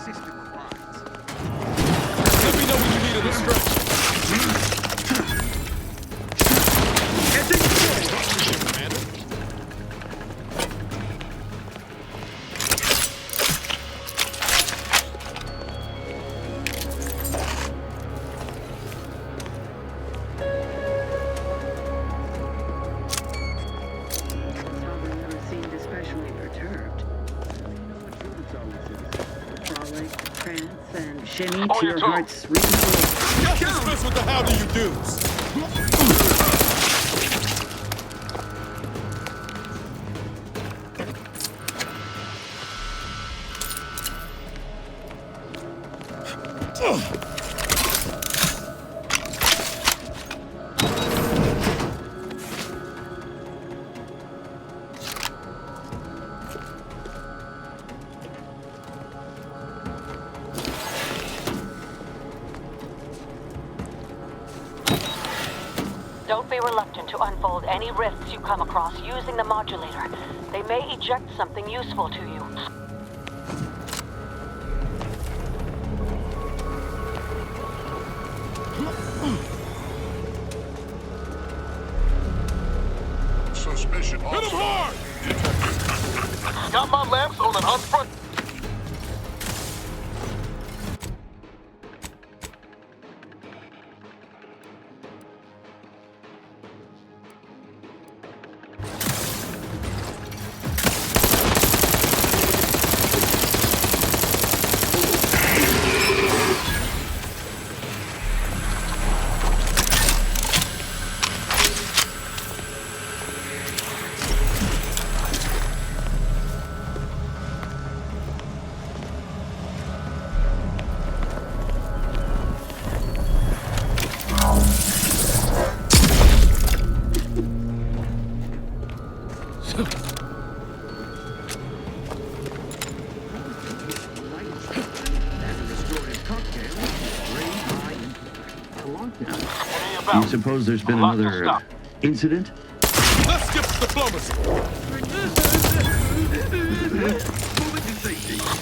Let me know when you need a distraction. Commander. Shimmy to your heart's reasonable. Just dismiss with the how do you do's. Don't be reluctant to unfold any rifts you come across using the modulator. They may eject something useful to you. Suspicion Hit him hard! detected. Got my lamps on an unfront. Do you suppose there's been another incident? Let's skip diplomacy.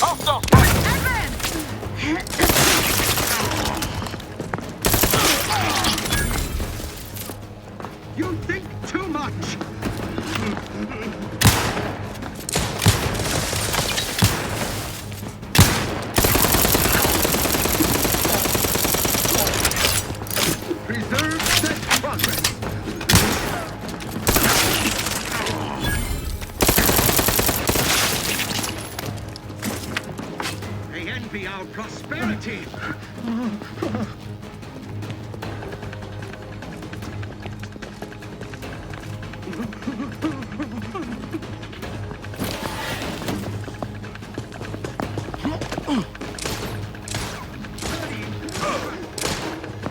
Hostile You think too much! Preserve set progress. They envy our prosperity.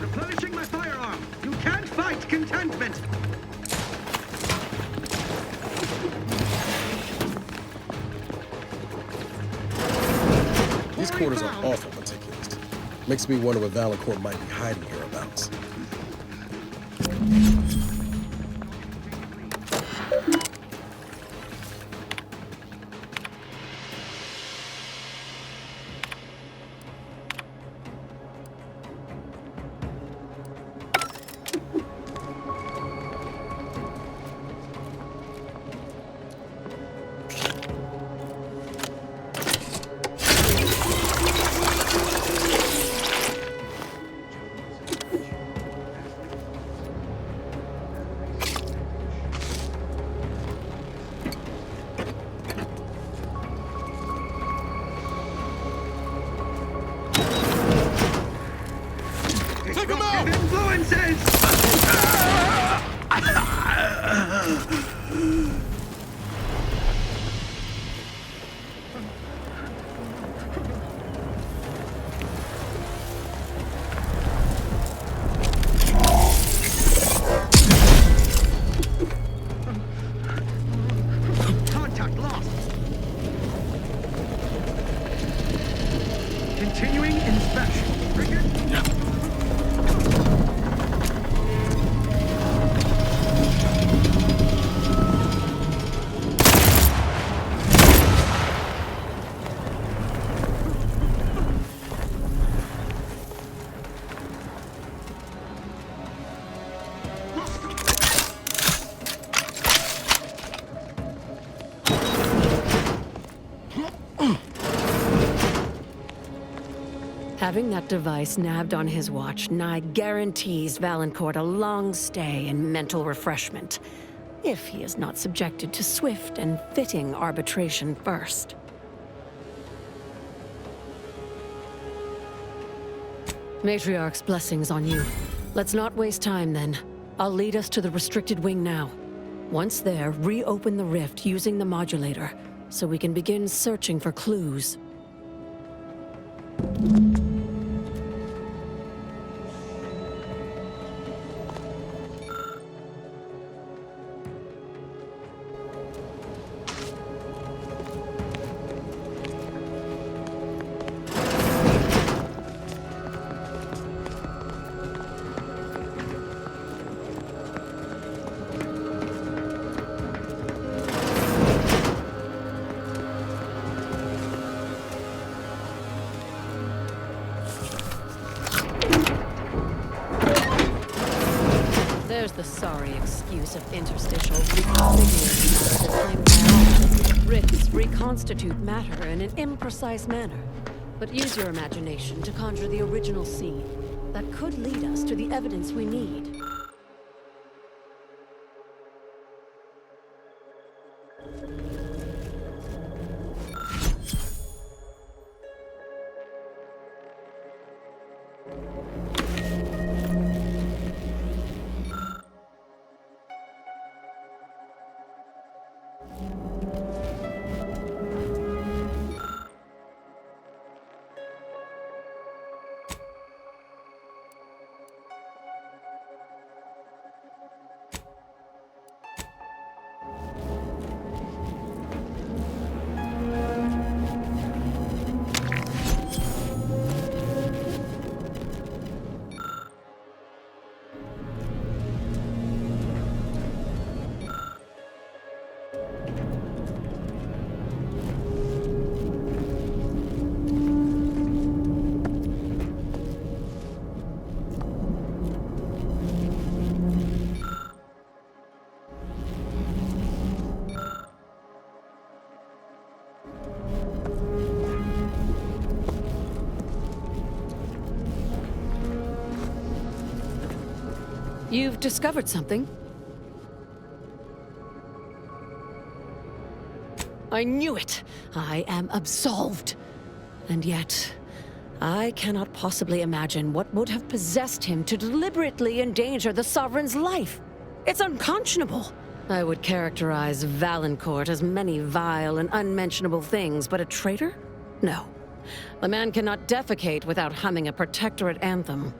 Replenishing my firearm. You can't fight contentment. These quarters are awful meticulous. Makes me wonder what Valancourt might be hiding hereabouts. Take him out! Influences! Contact lost. Continuing inspection. Having that device nabbed on his watch nigh guarantees Valancourt a long stay and mental refreshment, if he is not subjected to swift and fitting arbitration first. Matriarch's blessings on you. Let's not waste time then. I'll lead us to the restricted wing now. Once there, reopen the rift using the modulator, so we can begin searching for clues. There's the sorry excuse of interstitial reconfiguration. Rifts reconstitute matter in an imprecise manner. But use your imagination to conjure the original scene. That could lead us to the evidence we need. You've discovered something? I knew it! I am absolved. And yet, I cannot possibly imagine what would have possessed him to deliberately endanger the Sovereign's life. It's unconscionable. I would characterize Valancourt as many vile and unmentionable things, but a traitor? No. A man cannot defecate without humming a protectorate anthem.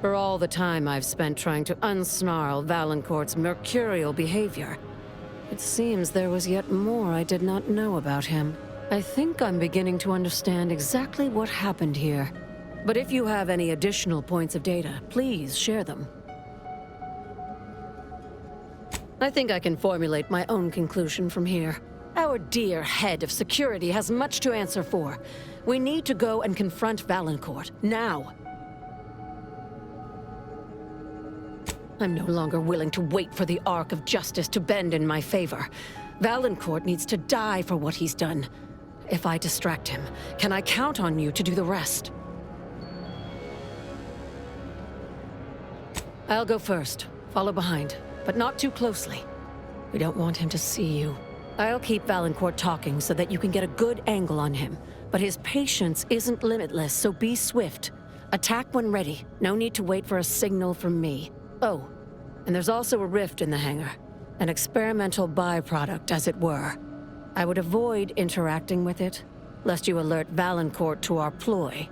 For all the time I've spent trying to unsnarl Valancourt's mercurial behavior, it seems there was yet more I did not know about him. I think I'm beginning to understand exactly what happened here. But if you have any additional points of data, please share them. I think I can formulate my own conclusion from here. Our dear head of security has much to answer for. We need to go and confront Valancourt, now. I'm no longer willing to wait for the arc of justice to bend in my favor. Valancourt needs to die for what he's done. If I distract him, can I count on you to do the rest? I'll go first. Follow behind, but not too closely. We don't want him to see you. I'll keep Valancourt talking so that you can get a good angle on him. But his patience isn't limitless, so be swift. Attack when ready. No need to wait for a signal from me. Oh, and there's also a rift in the hangar. An experimental byproduct, as it were. I would avoid interacting with it, lest you alert Valancourt to our ploy.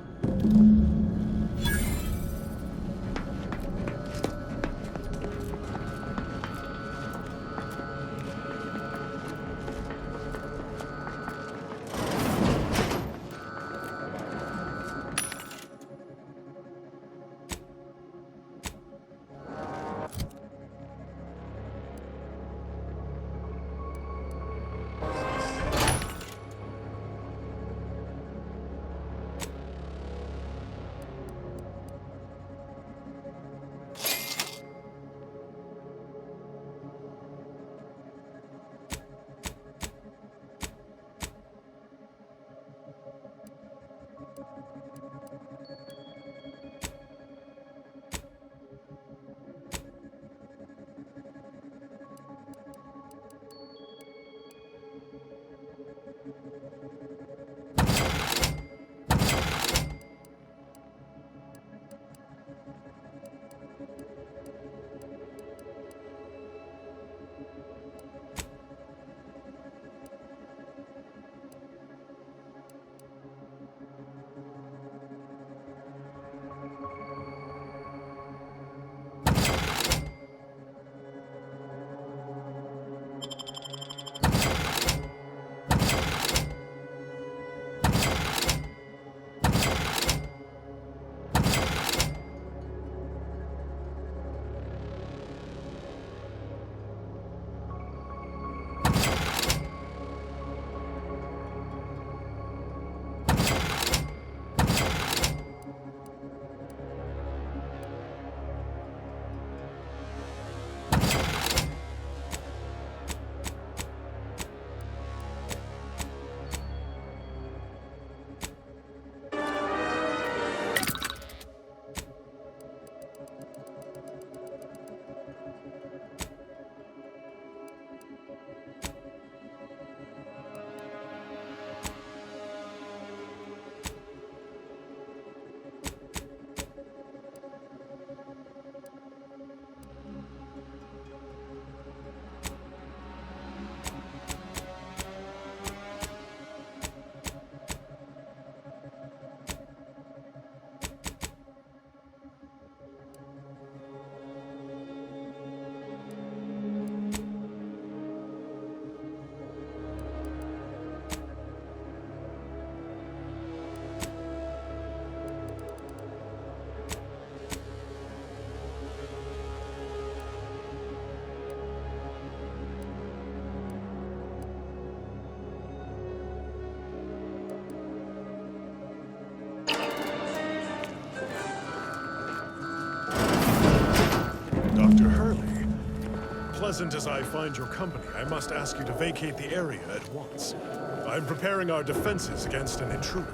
unpleasant as I find your company, I must ask you to vacate the area at once. I'm preparing our defenses against an intruder.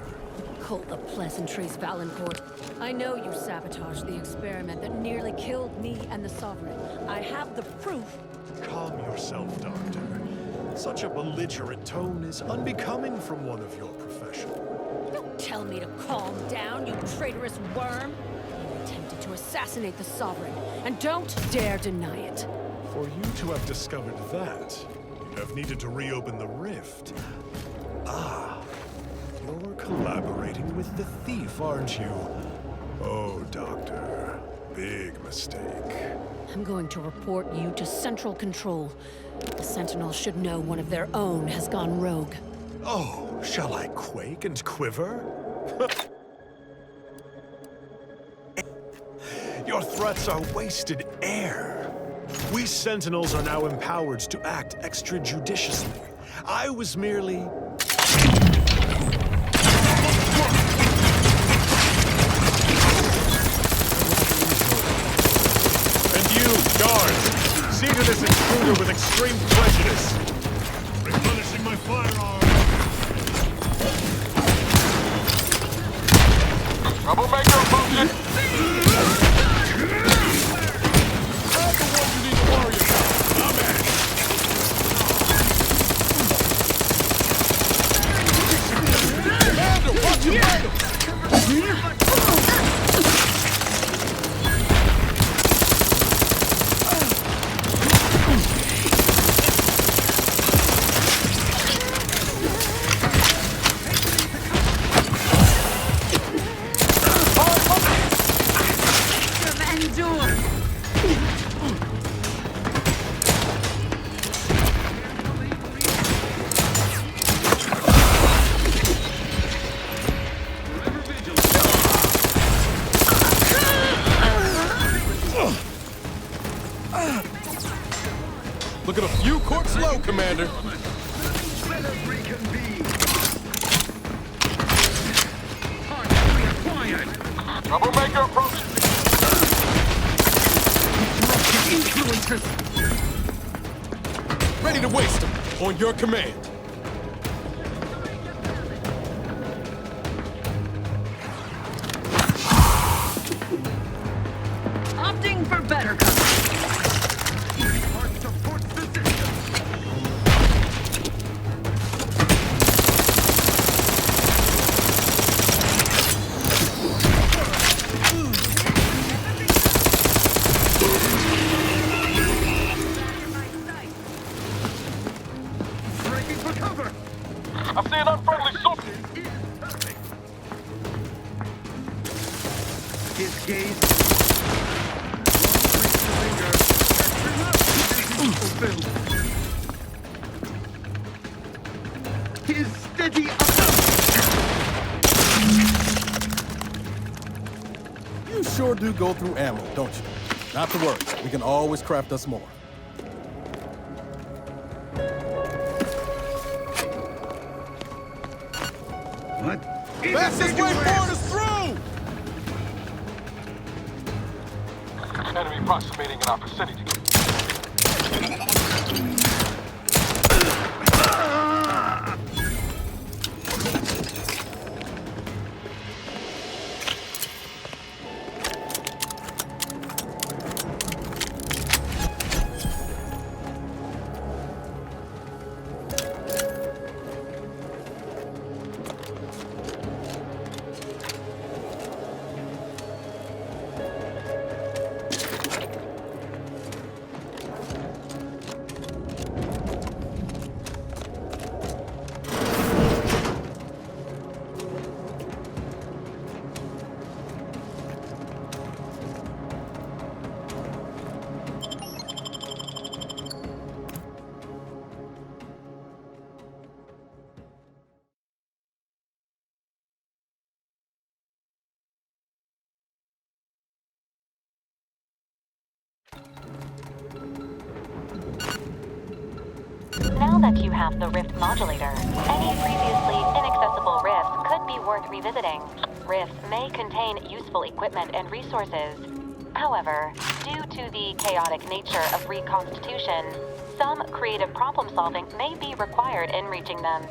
Hold the pleasantries, Valancourt. I know you sabotaged the experiment that nearly killed me and the Sovereign. I have the proof. Calm yourself, Doctor. Such a belligerent tone is unbecoming from one of your profession. Don't tell me to calm down, you traitorous worm. You attempted to assassinate the Sovereign, and don't dare deny it. For you to have discovered that, you'd have needed to reopen the rift. Ah, you're collaborating with the thief, aren't you? Oh, Doctor, big mistake. I'm going to report you to Central Control. The Sentinels should know one of their own has gone rogue. Oh, shall I quake and quiver? Your threats are wasted air. We Sentinels are now empowered to act extrajudiciously. I was merely... And you, guards, see to this intruder with extreme prejudice. Replenishing my firearm. Troublemaker approaching. I'm the one you need to worry about. I'm at it. Commander, watch your back! Looking a few quarts low, Commander. Let us reconvene. Target reacquired. Troublemaker approaching. Influences. Ready to waste them. On your command. Opting for better cover. Part supports the system. Breaking for cover. I see an unfriendly soldier. His gaze. Fulfilled. His steady. You sure do go through ammo, don't you? Not to worry. We can always craft us more. What? Fastest way forward is through! Enemy approximating in our vicinity. Now that you have the rift modulator, any previously inaccessible rifts could be worth revisiting. Rifts may contain useful equipment and resources. However, due to the chaotic nature of reconstitution, some creative problem solving may be required in reaching them.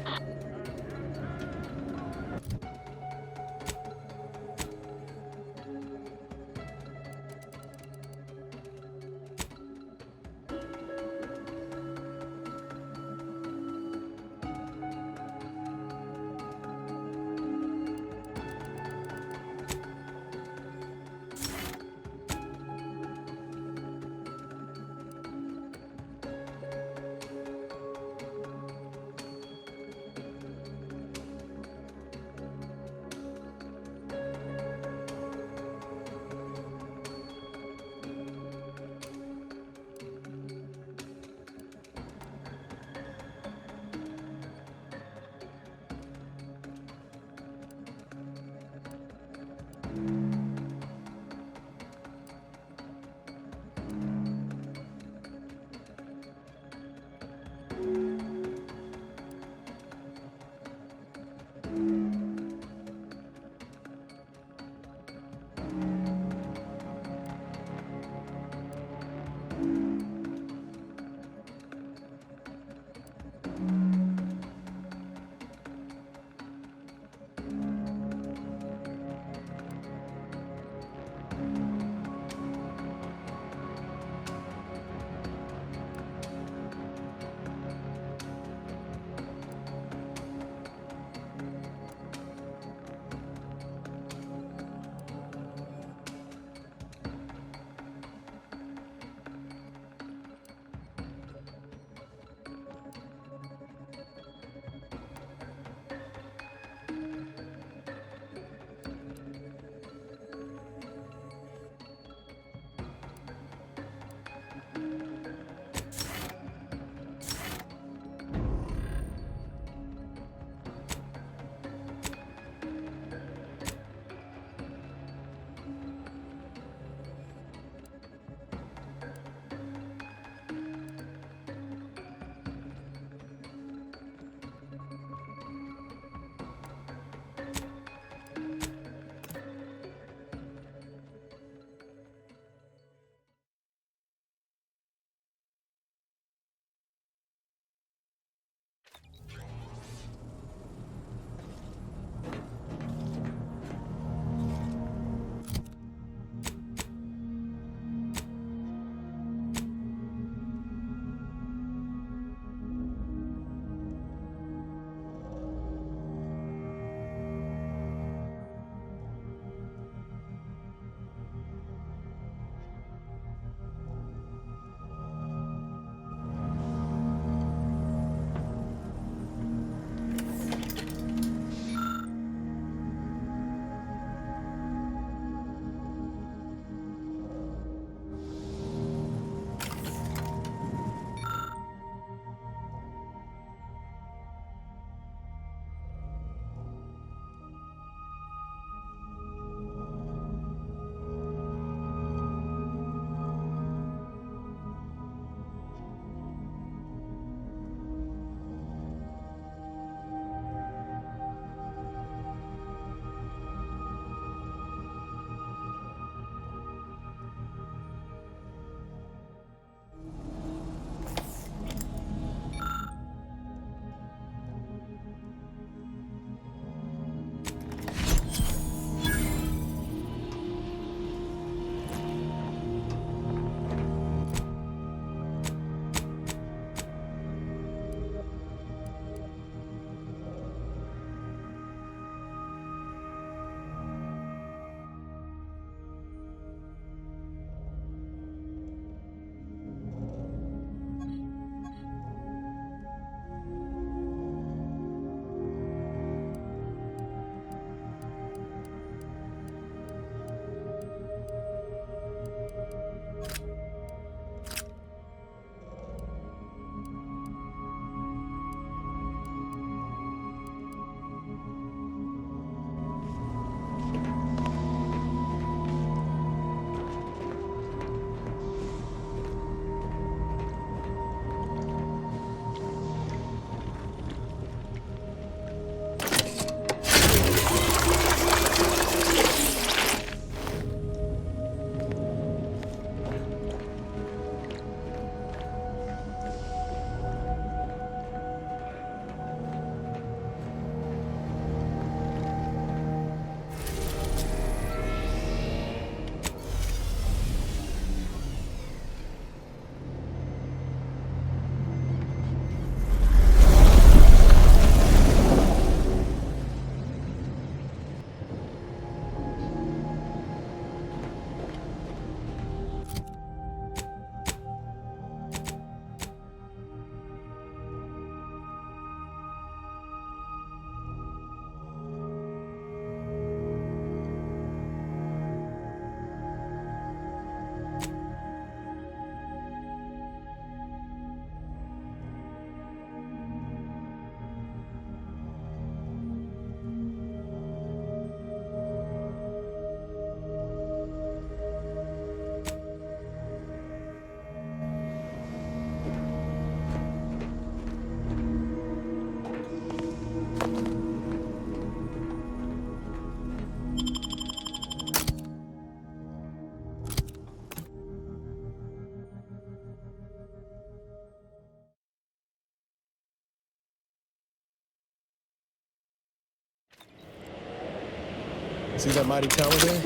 See that mighty tower there?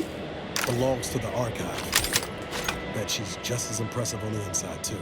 Belongs to the Archive. Bet she's just as impressive on the inside, too.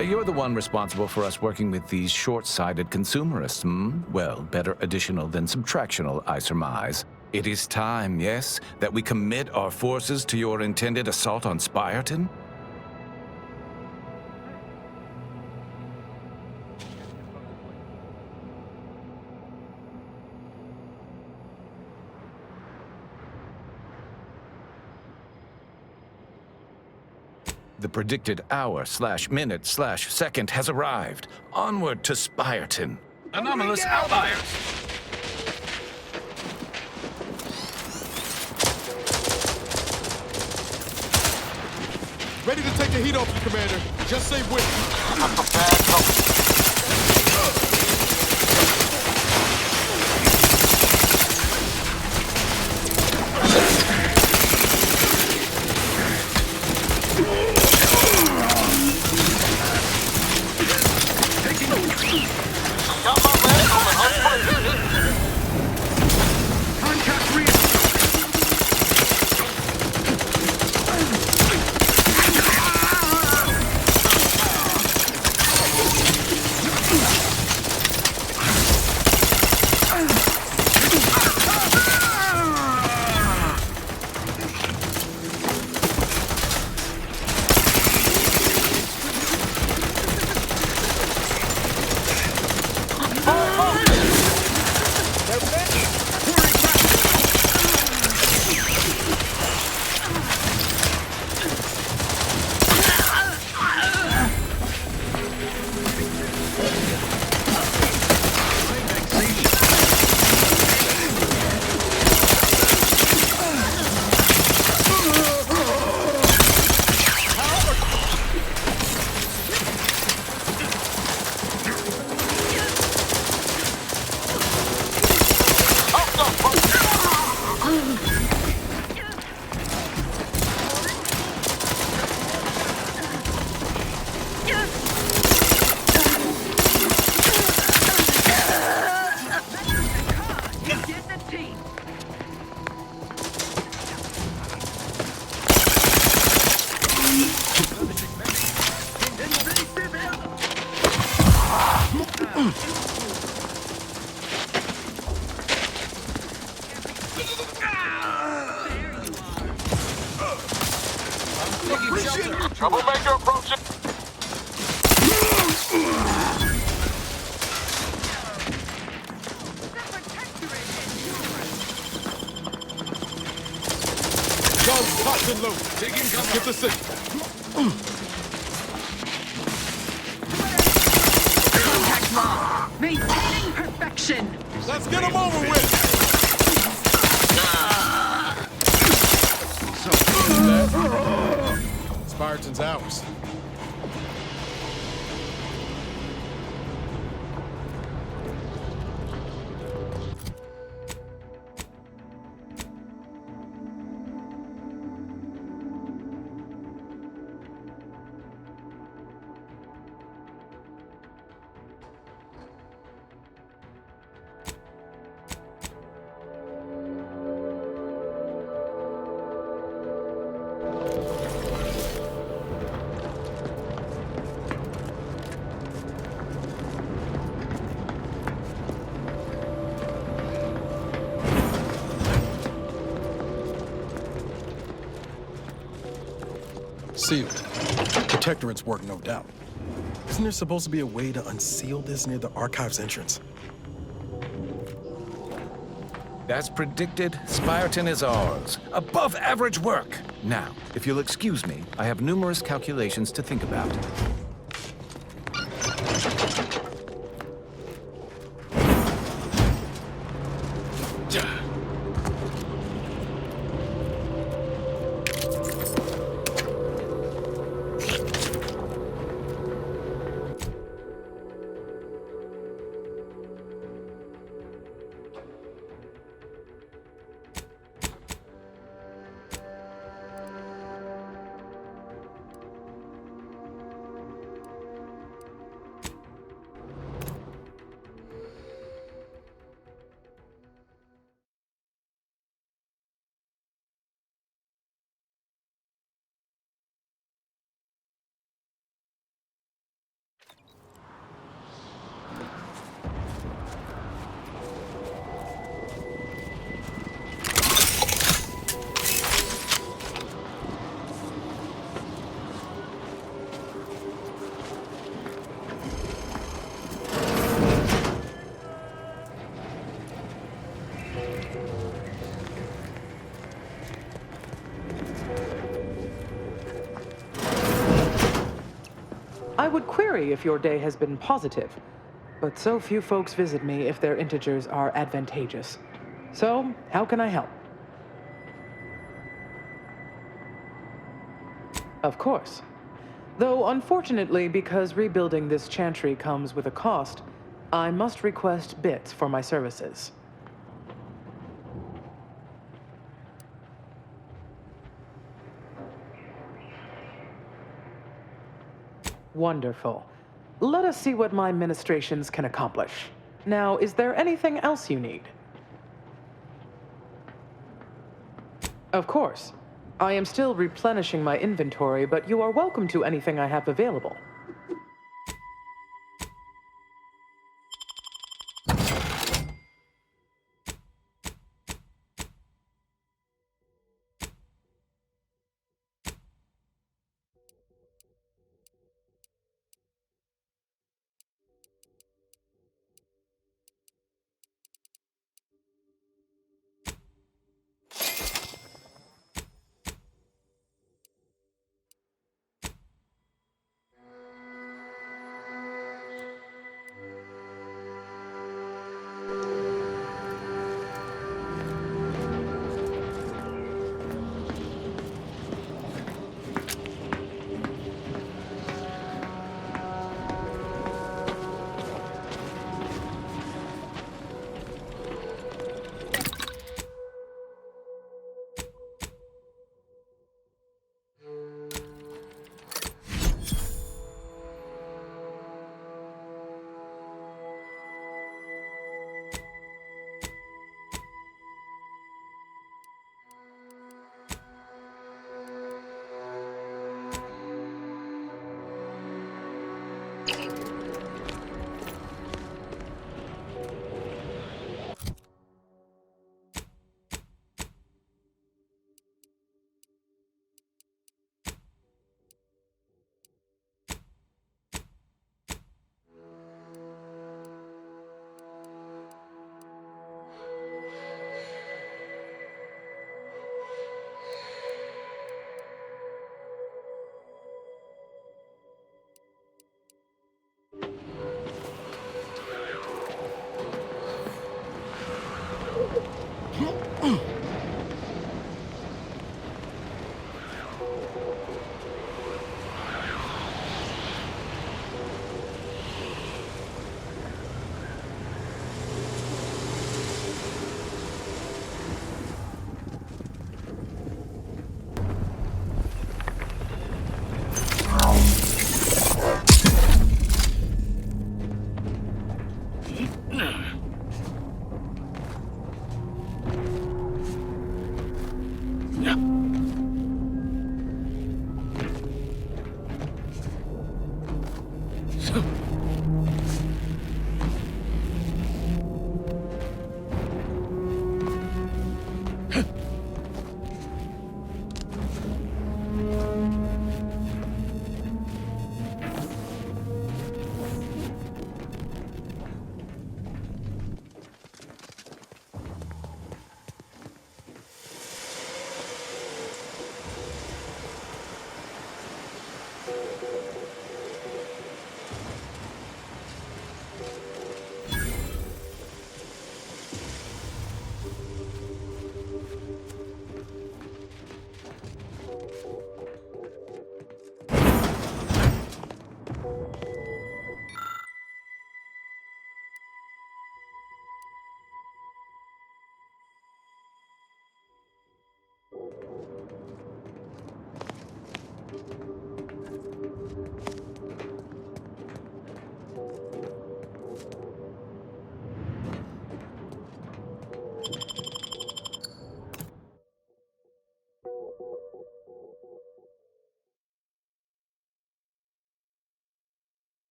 You're the one responsible for us working with these short-sighted consumerists, hmm? Well, better additional than subtractional, I surmise. It is time, yes, that we commit our forces to your intended assault on Spireton? The predicted hour/minute/second has arrived. Onward to Spireton. Anomalous outliers! Ready to take the heat off you, Commander. Just say when. I'm prepared. Got my man on the hunt. Contact real. Troublemaker approaching. Guns locked and loaded. Let's get the signal. Contact lost. Maintaining perfection. Let's get them over with. Spireton's ours. Sealed. Protectorate's work, no doubt. Isn't there supposed to be a way to unseal this near the archive's entrance? As predicted, Spireton is ours. Above average work. Now, if you'll excuse me, I have numerous calculations to think about. I would query if your day has been positive, but so few folks visit me if their integers are advantageous. So, how can I help? Of course. Though, unfortunately, because rebuilding this chantry comes with a cost, I must request bits for my services. Wonderful. Let us see what my ministrations can accomplish. Now, is there anything else you need? Of course. I am still replenishing my inventory, but you are welcome to anything I have available.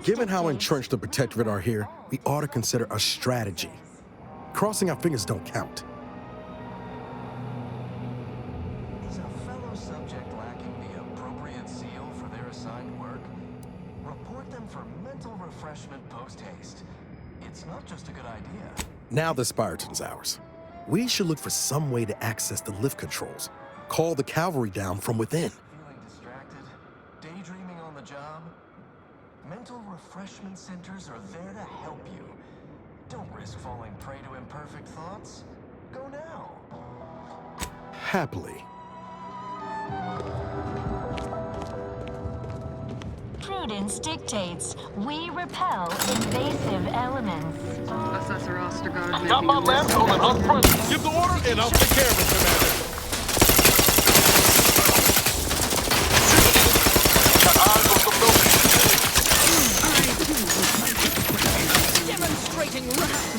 Given how entrenched the Protectorate are here, we ought to consider a strategy. Crossing our fingers don't count. Is a fellow subject lacking the appropriate seal for their assigned work? Report them for mental refreshment post-haste. It's not just a good idea. Now the spireton's ours. We should look for some way to access the lift controls. Call the cavalry down from within. Feeling distracted? Daydreaming on the job? Mental refreshment centers are there to help you. Don't risk falling prey to imperfect thoughts. Go now. Happily. Prudence dictates we repel invasive elements. Assessor Ostergaard. Got my lamp on and unfriendly. Give the order and I'll take care of it, Commander. Got eyes on some buildings. Demonstrating wrath.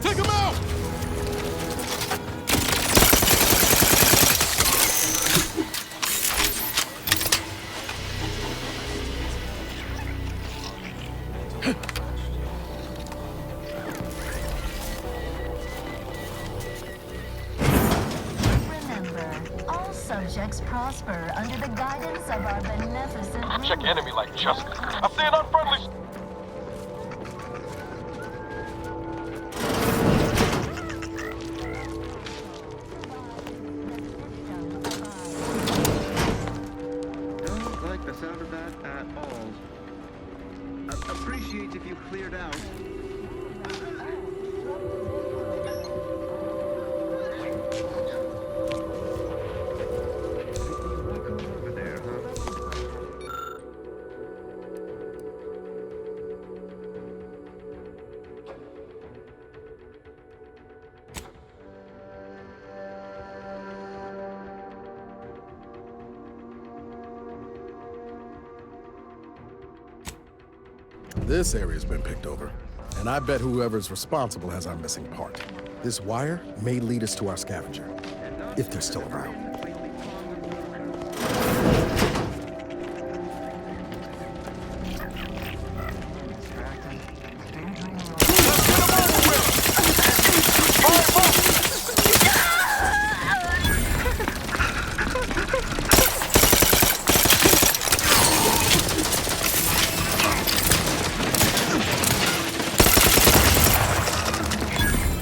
Take him out! Remember, all subjects prosper under the guidance of our beneficent Check ruler. enemy like justice. I see an unfriendly. Don't like the sound of that at all. Appreciate if you cleared out. Walk on over there, huh? This area's been picked over, and I bet whoever's responsible has our missing part. This wire may lead us to our scavenger, if they're still around.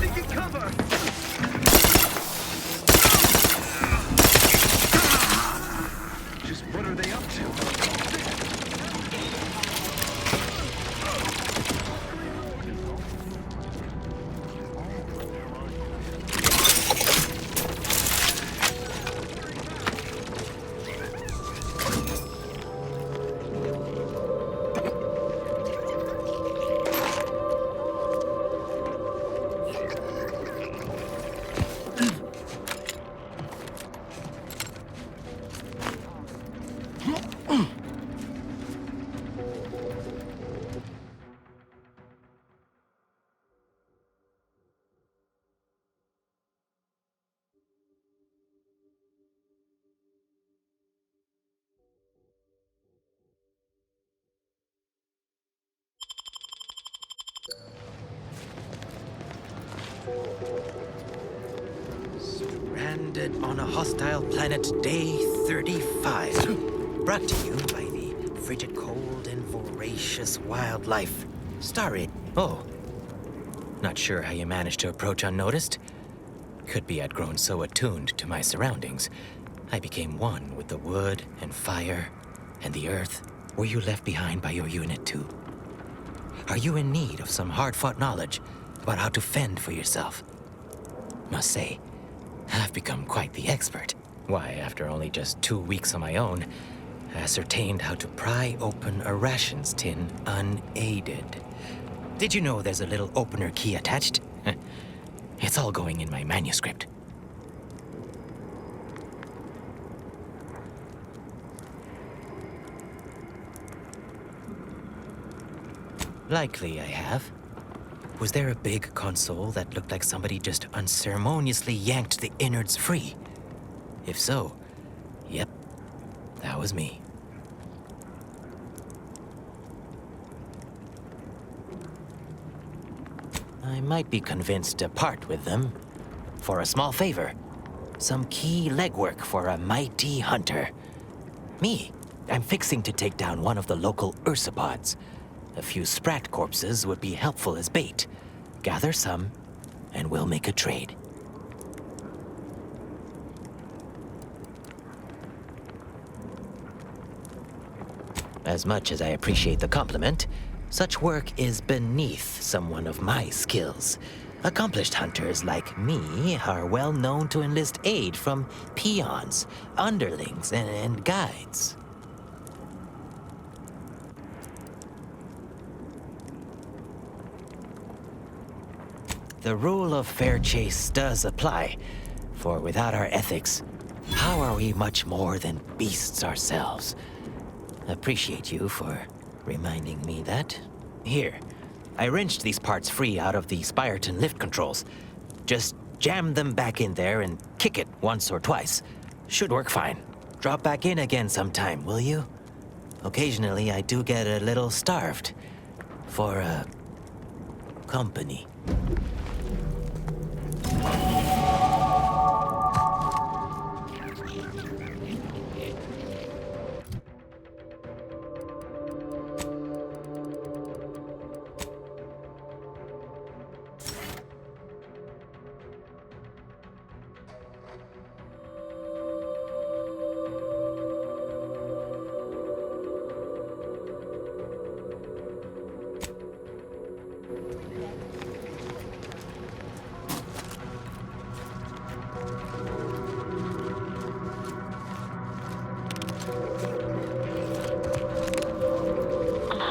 Taking cover! Just what are they up to? Stranded on a hostile planet, day 35. Brought to you by the frigid cold and voracious wildlife. Starry. Oh. Not sure how you managed to approach unnoticed. Could be I'd grown so attuned to my surroundings, I became one with the wood and fire and the earth. Were you left behind by your unit too? Are you in need of some hard-fought knowledge about how to fend for yourself? Must say, I've become quite the expert. Why, after only just 2 weeks on my own, I ascertained how to pry open a rations tin unaided. Did you know there's a little opener key attached? It's all going in my manuscript. Likely I have. Was there a big console that looked like somebody just unceremoniously yanked the innards free? If so, yep, that was me. I might be convinced to part with them for a small favor. Some key legwork for a mighty hunter. Me, I'm fixing to take down one of the local ursopods. A few sprat corpses would be helpful as bait. Gather some, and we'll make a trade. As much as I appreciate the compliment, such work is beneath someone of my skills. Accomplished hunters like me are well known to enlist aid from peons, underlings, and guides. The rule of fair chase does apply, for without our ethics, how are we much more than beasts ourselves? Appreciate you for reminding me that. Here, I wrenched these parts free out of the spireton lift controls. Just jam them back in there and kick it once or twice. Should work fine. Drop back in again sometime, will you? Occasionally, I do get a little starved for, company.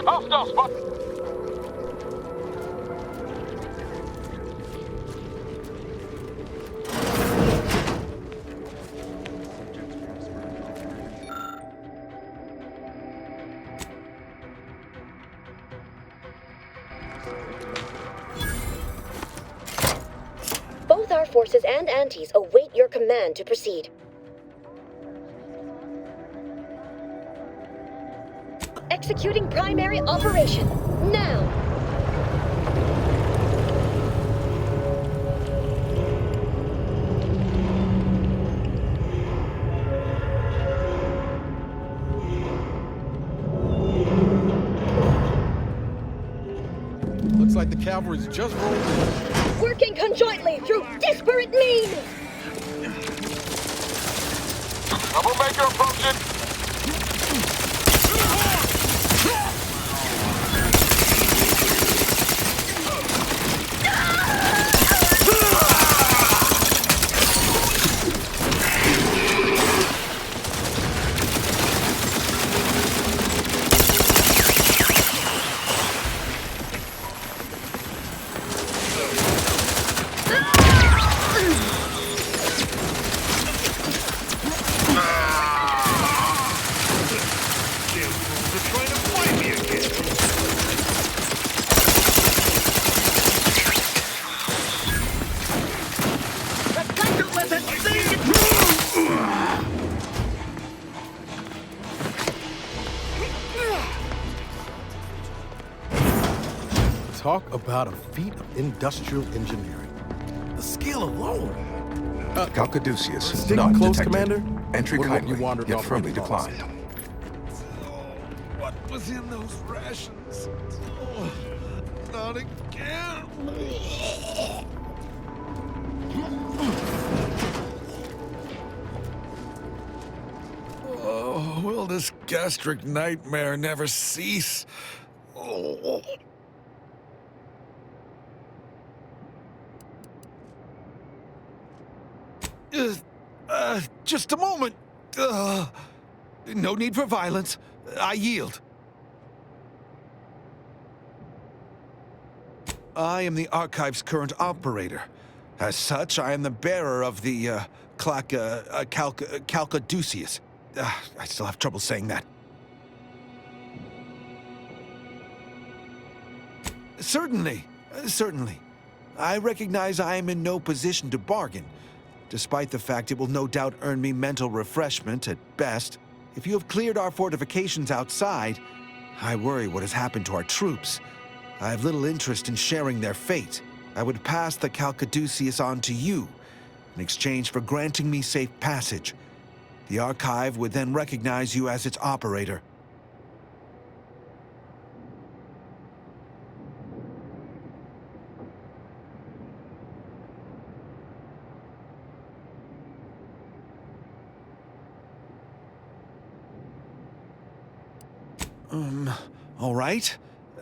Hostile spot! Both our forces and antis await your command to proceed. Executing primary operation, now! Looks like the cavalry's just rolled in. Working conjointly through disparate means! Troublemaker approaching! Talk about a feat of industrial engineering. all alone. Calcaduceus, Stick not close, detected. Commander. Entry Wouldn't want kindly, you wandered yet off firmly into the forest. declined. What was in those rations? Oh, not again. Oh, will this gastric nightmare never cease? Oh. Just a moment. No need for violence. I yield. I am the Archive's current operator. As such, I am the bearer of the, Calcaduceus. I still have trouble saying that. Certainly. I recognize I am in no position to bargain, despite the fact it will no doubt earn me mental refreshment at best. If you have cleared our fortifications outside, I worry what has happened to our troops. I have little interest in sharing their fate. I would pass the Calcaduceus on to you, in exchange for granting me safe passage. The Archive would then recognize you as its operator. All right.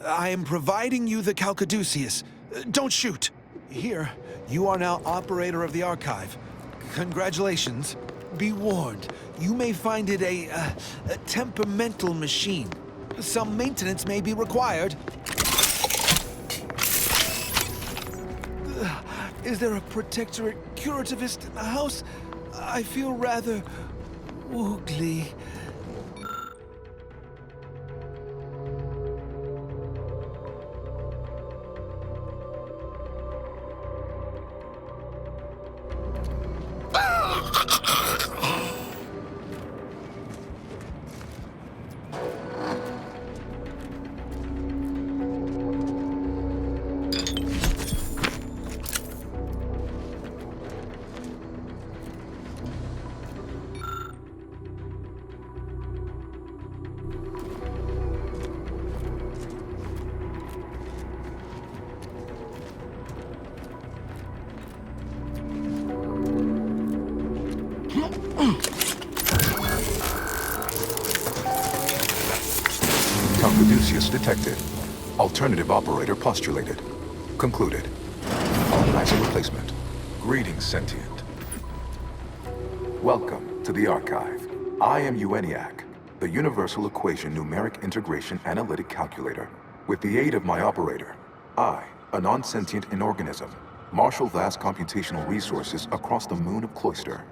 I am providing you the Calcaduceus. Don't shoot. Here, you are now operator of the Archive. Congratulations. Be warned, you may find it a temperamental machine. Some maintenance may be required. Is there a protectorate curativist in the house? I feel rather woogly. Calcaduceus detected. Alternative operator postulated. Concluded. Organizer replacement. Greetings, sentient. Welcome to the Archive. I am ENIAC, the Universal Equation Numeric Integration Analytic Calculator. With the aid of my operator, I, a non-sentient inorganism, marshal vast computational resources across the moon of Cloister.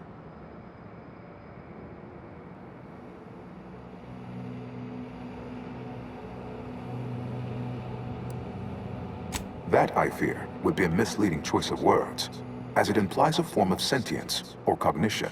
That, I fear, would be a misleading choice of words, as it implies a form of sentience or cognition.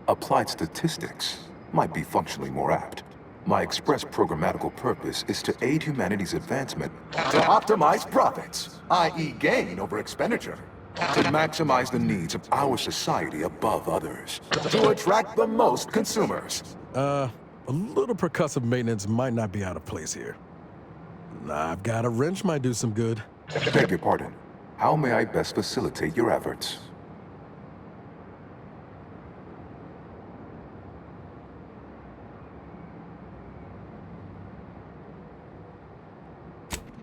Applied statistics might be functionally more apt. My express programmatical purpose is to aid humanity's advancement to optimize profits, i.e. gain over expenditure, to maximize the needs of our society above others, to attract the most consumers. A little percussive maintenance might not be out of place here. I've got a wrench might do some good. Beg your pardon. How may I best facilitate your efforts?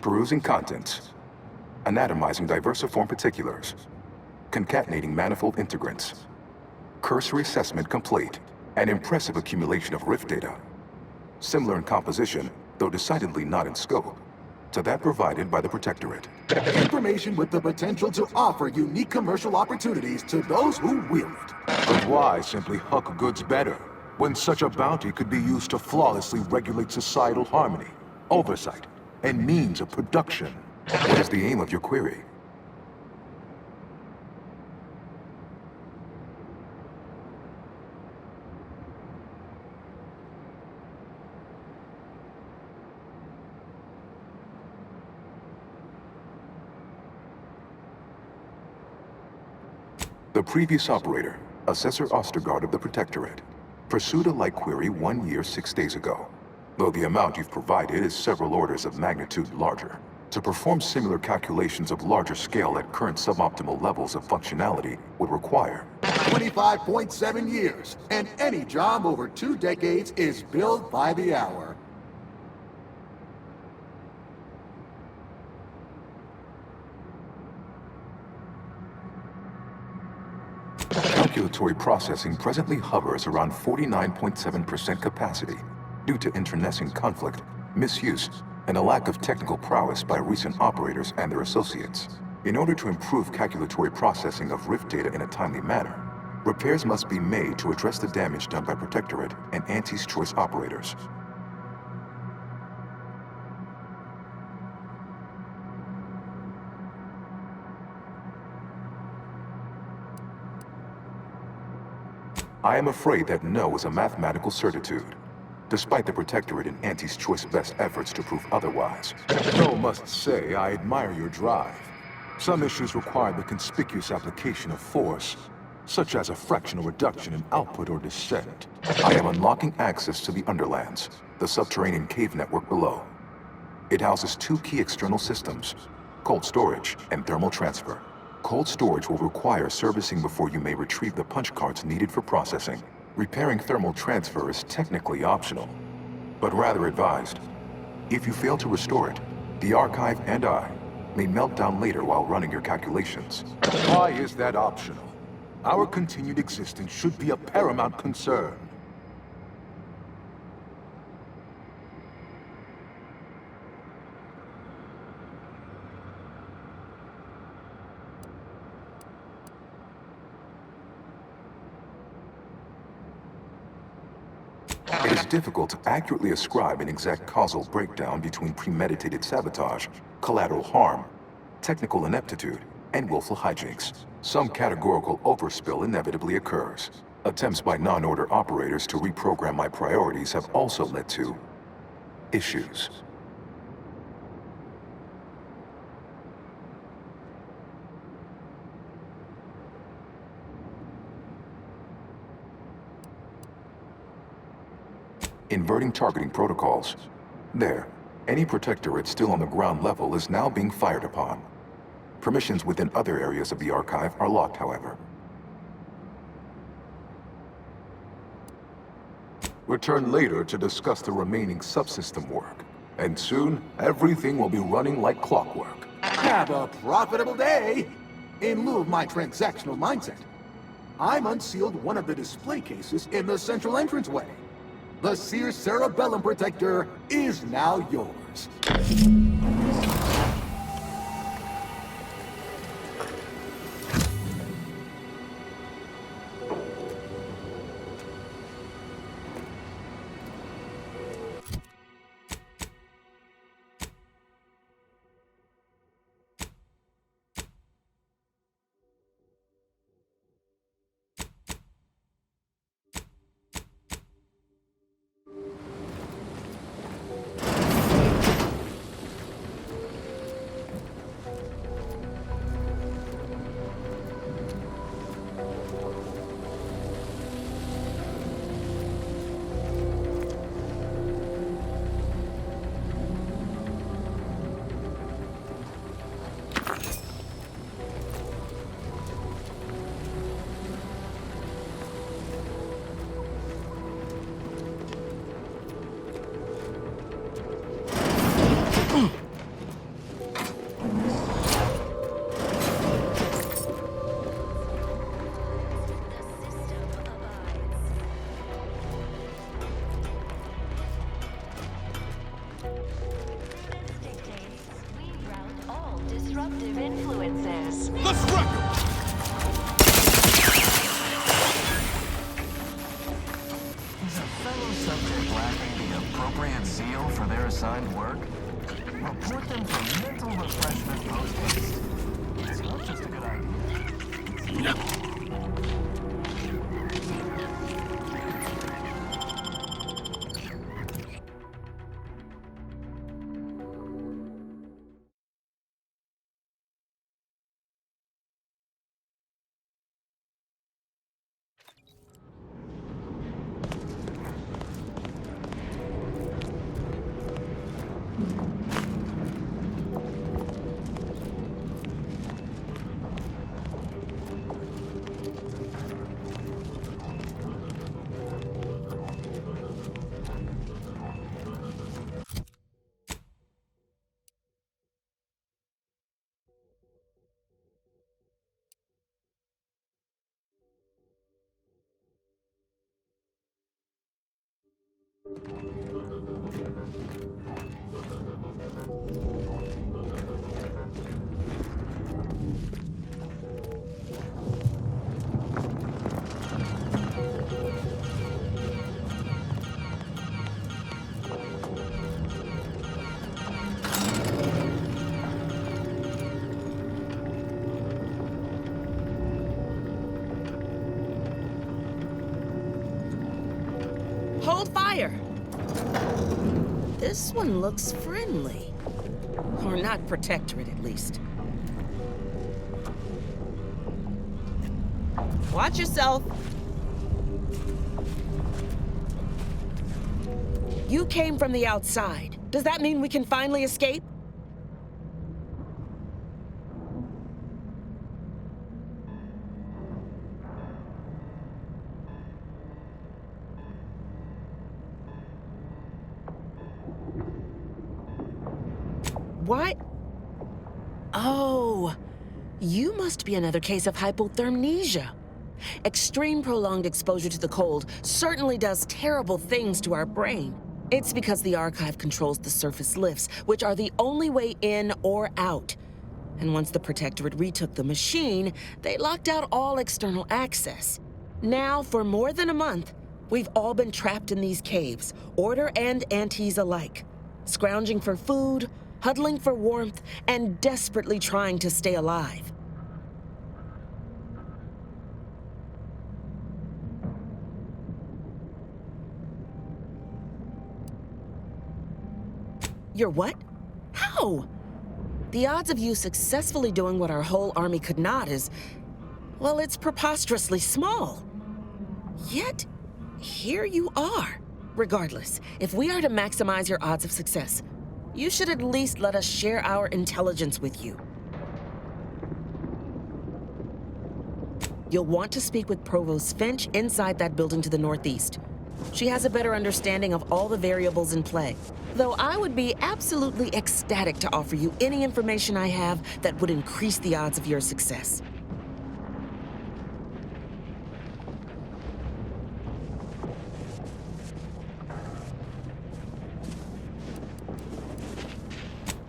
Perusing contents. Anatomizing diversiform particulars. Concatenating manifold integrants. Cursory assessment complete. An impressive accumulation of rift data. Similar in composition, though decidedly not in scope, to that provided by the Protectorate. Information with the potential to offer unique commercial opportunities to those who wield it. But why simply huck goods better, when such a bounty could be used to flawlessly regulate societal harmony, oversight, and means of production? What is the aim of your query? The previous operator, Assessor Ostergaard of the Protectorate, pursued a like query 1 year, 6 days ago, though the amount you've provided is several orders of magnitude larger. To perform similar calculations of larger scale at current suboptimal levels of functionality would require 25.7 years, and any job over 2 decades is billed by the hour. Calculatory processing presently hovers around 49.7% capacity due to internecine conflict, misuse, and a lack of technical prowess by recent operators and their associates. In order to improve calculatory processing of Rift data in a timely manner, repairs must be made to address the damage done by Protectorate and Auntie's Choice operators. I am afraid that no is a mathematical certitude, despite the Protectorate and Auntie's Choice best efforts to prove otherwise. No must say I admire your drive. Some issues require the conspicuous application of force, such as a fractional reduction in output or descent. I am unlocking access to the Underlands, the subterranean cave network below. It houses 2 key external systems, cold storage and thermal transfer. Cold storage will require servicing before you may retrieve the punch cards needed for processing. Repairing thermal transfer is technically optional, but rather advised. If you fail to restore it, the archive and I may melt down later while running your calculations. Why is that optional? Our continued existence should be a paramount concern. It is difficult to accurately ascribe an exact causal breakdown between premeditated sabotage, collateral harm, technical ineptitude, and willful hijinks. Some categorical overspill inevitably occurs. Attempts by non-order operators to reprogram my priorities have also led to issues. Inverting targeting protocols. There. Any Protectorate still on the ground level is now being fired upon. Permissions within other areas of the archive are locked, however. Return later to discuss the remaining subsystem work. And soon, everything will be running like clockwork. Have a profitable day! In lieu of my transactional mindset, I'm unsealed one of the display cases in the central entranceway. The Seer Cerebellum Protector is now yours. Disruptive influences. Let's wreck 'em! Is a fellow subject lacking the appropriate zeal for their assigned work? Report them for mental refreshment post-haste. It's not just a good idea. Hold fire! This one looks friendly. Or not protectorate, at least. Watch yourself. You came from the outside. Does that mean we can finally escape? What? Oh, you must be another case of hypothermnesia. Extreme prolonged exposure to the cold certainly does terrible things to our brain. It's because the Archive controls the surface lifts, which are the only way in or out. And once the Protectorate retook the machine, they locked out all external access. Now, for more than a month, we've all been trapped in these caves, Order and Antes alike, scrounging for food, huddling for warmth, and desperately trying to stay alive. You're what? How? The odds of you successfully doing what our whole army could not is, well, it's preposterously small. Yet, here you are. Regardless, if we are to maximize your odds of success, you should at least let us share our intelligence with you. You'll want to speak with Provost Finch inside that building to the northeast. She has a better understanding of all the variables in play. Though I would be absolutely ecstatic to offer you any information I have that would increase the odds of your success.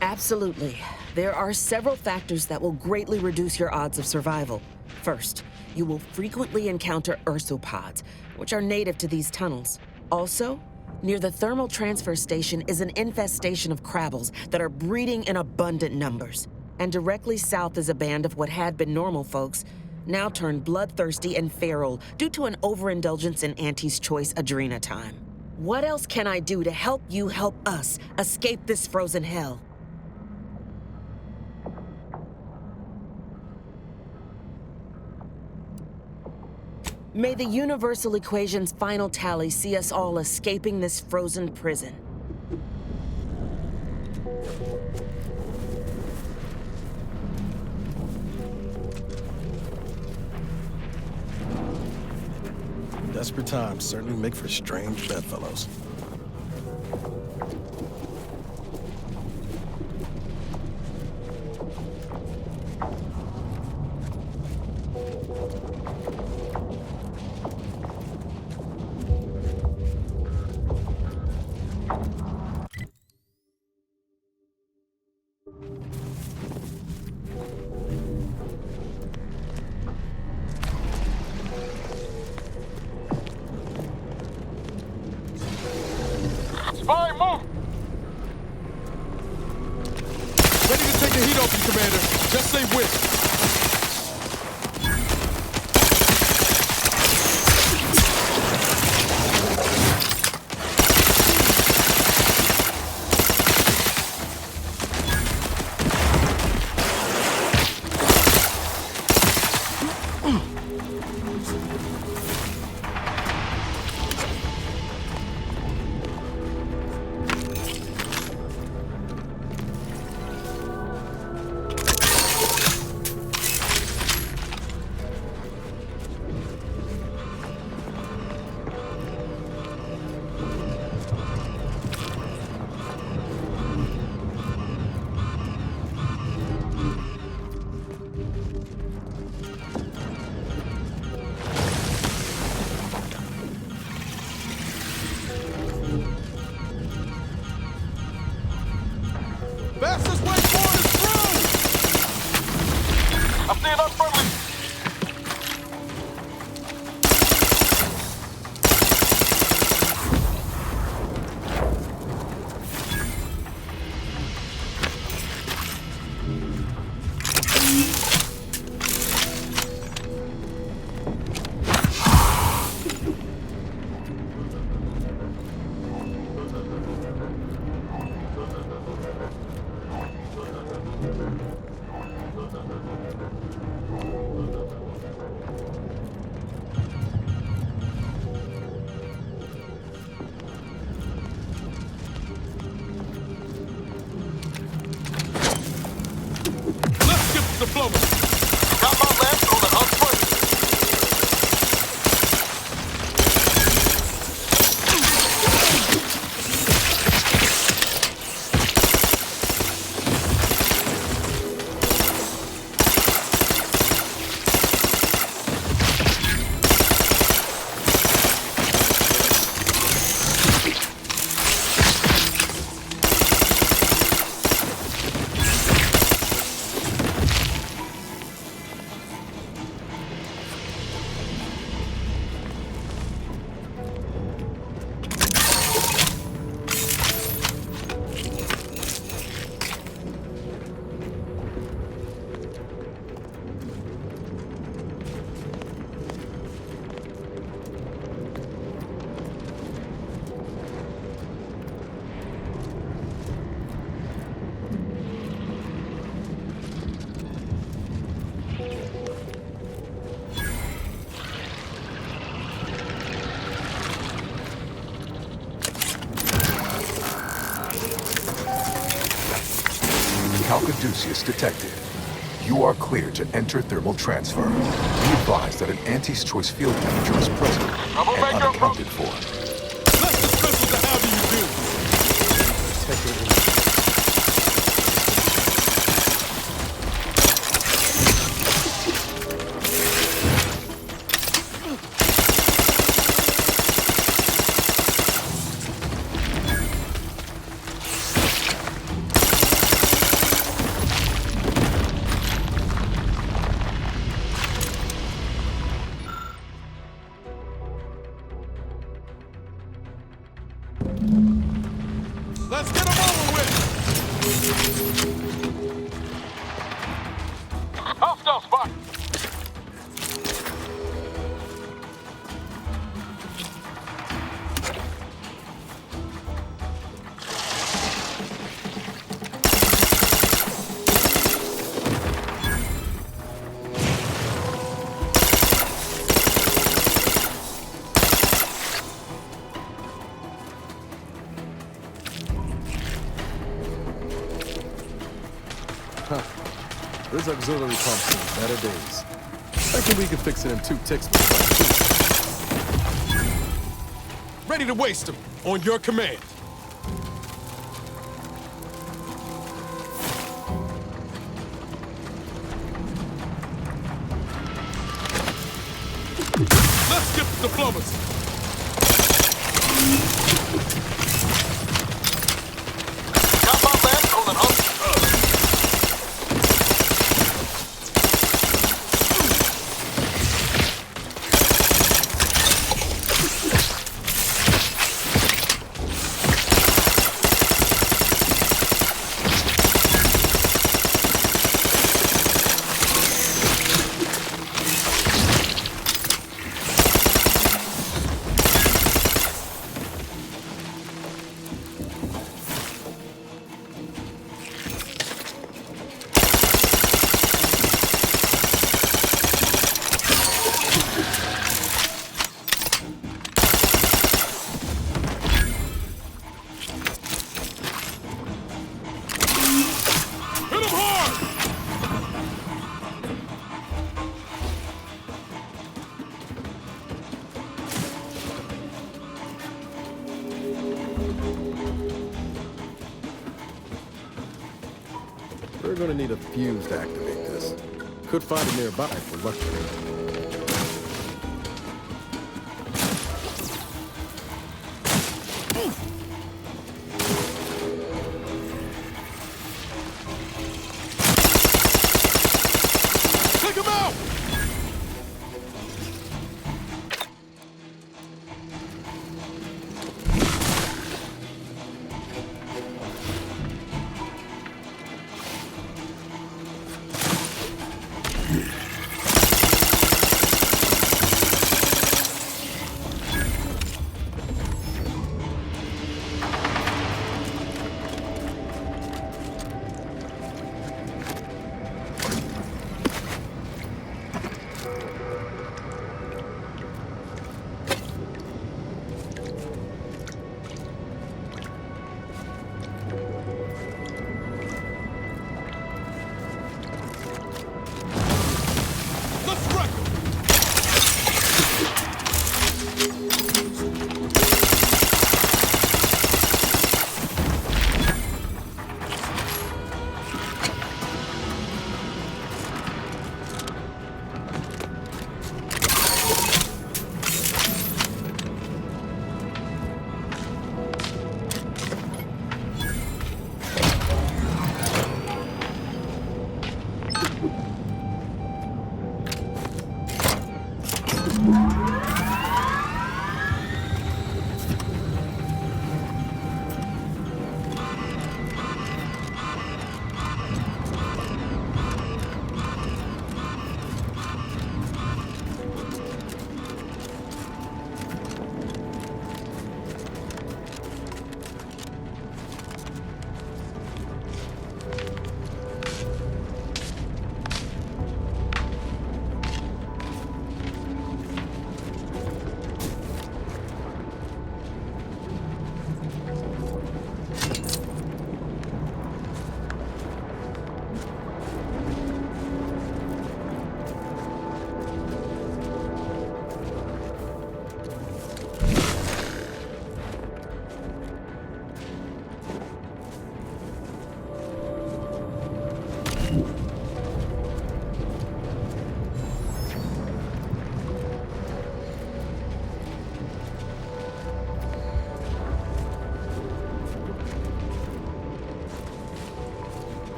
Absolutely. There are several factors that will greatly reduce your odds of survival. First, you will frequently encounter ursopods, which are native to these tunnels. Also, near the thermal transfer station is an infestation of crabbles that are breeding in abundant numbers. And directly south is a band of what had been normal folks, now turned bloodthirsty and feral due to an overindulgence in Auntie's Choice Adrena time. What else can I do to help you help us escape this frozen hell? May the universal equation's final tally see us all escaping this frozen prison. Desperate times certainly make for strange bedfellows. Spy, move! Ready to take the heat off you, Commander. Just say which. diplomacy. Got my lamps on an unfriendly. Caduceus detected. You are clear to enter thermal transfer. Be advised that an Anti's choice field temperature is present and unaccounted for. Let's dispense with the howdy you do. Let's get them over with! Hostile spot! This auxiliary pump's seen better days. I reckon we can fix it in 2 ticks. Ready to waste them, on your command. Let's skip the diplomacy. Got my lamps on an We're gonna need a fuse to activate this. Could find it nearby if we're lucky. Take him out!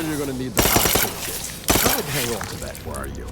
when you're gonna need the eye toolkit. I'd hang on to that, where are you?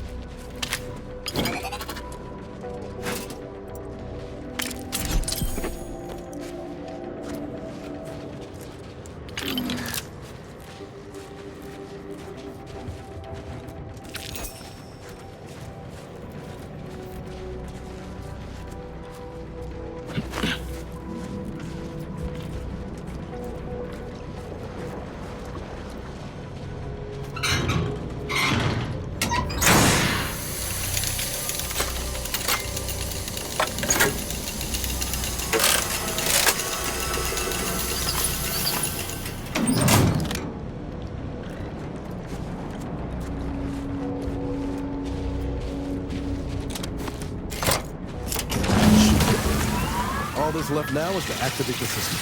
All that's left now is to activate the system.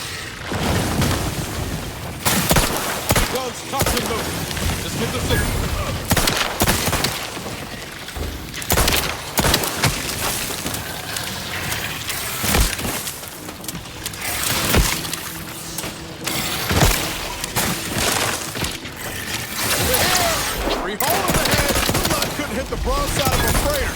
Guns cocked and loaded. Just get the signal. Free hole in the head! Blue line couldn't hit the broadside of a freighter!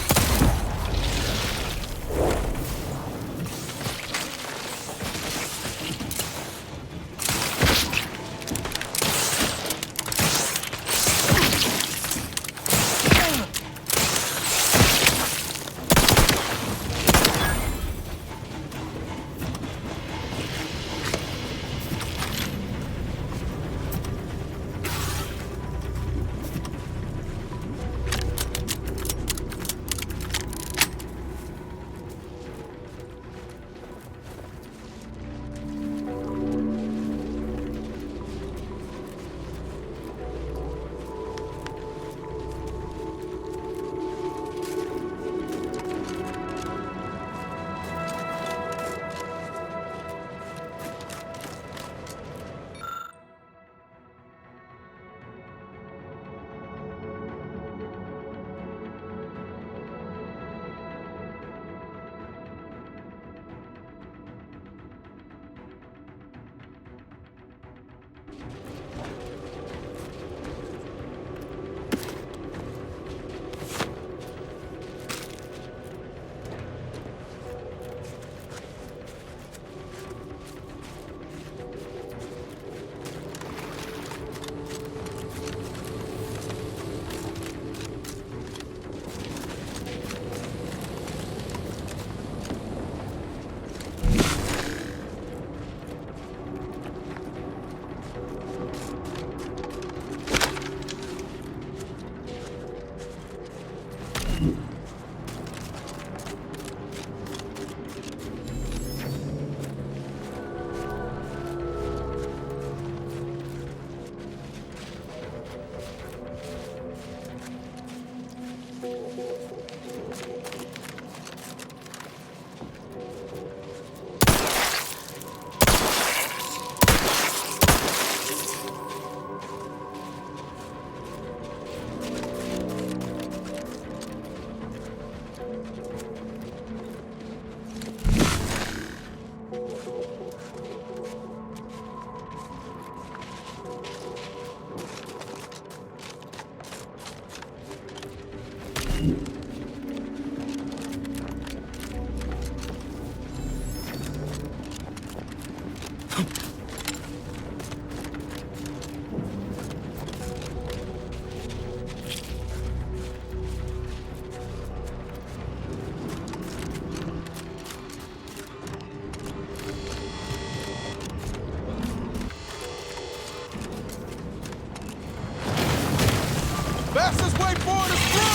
Fastest way forward is through!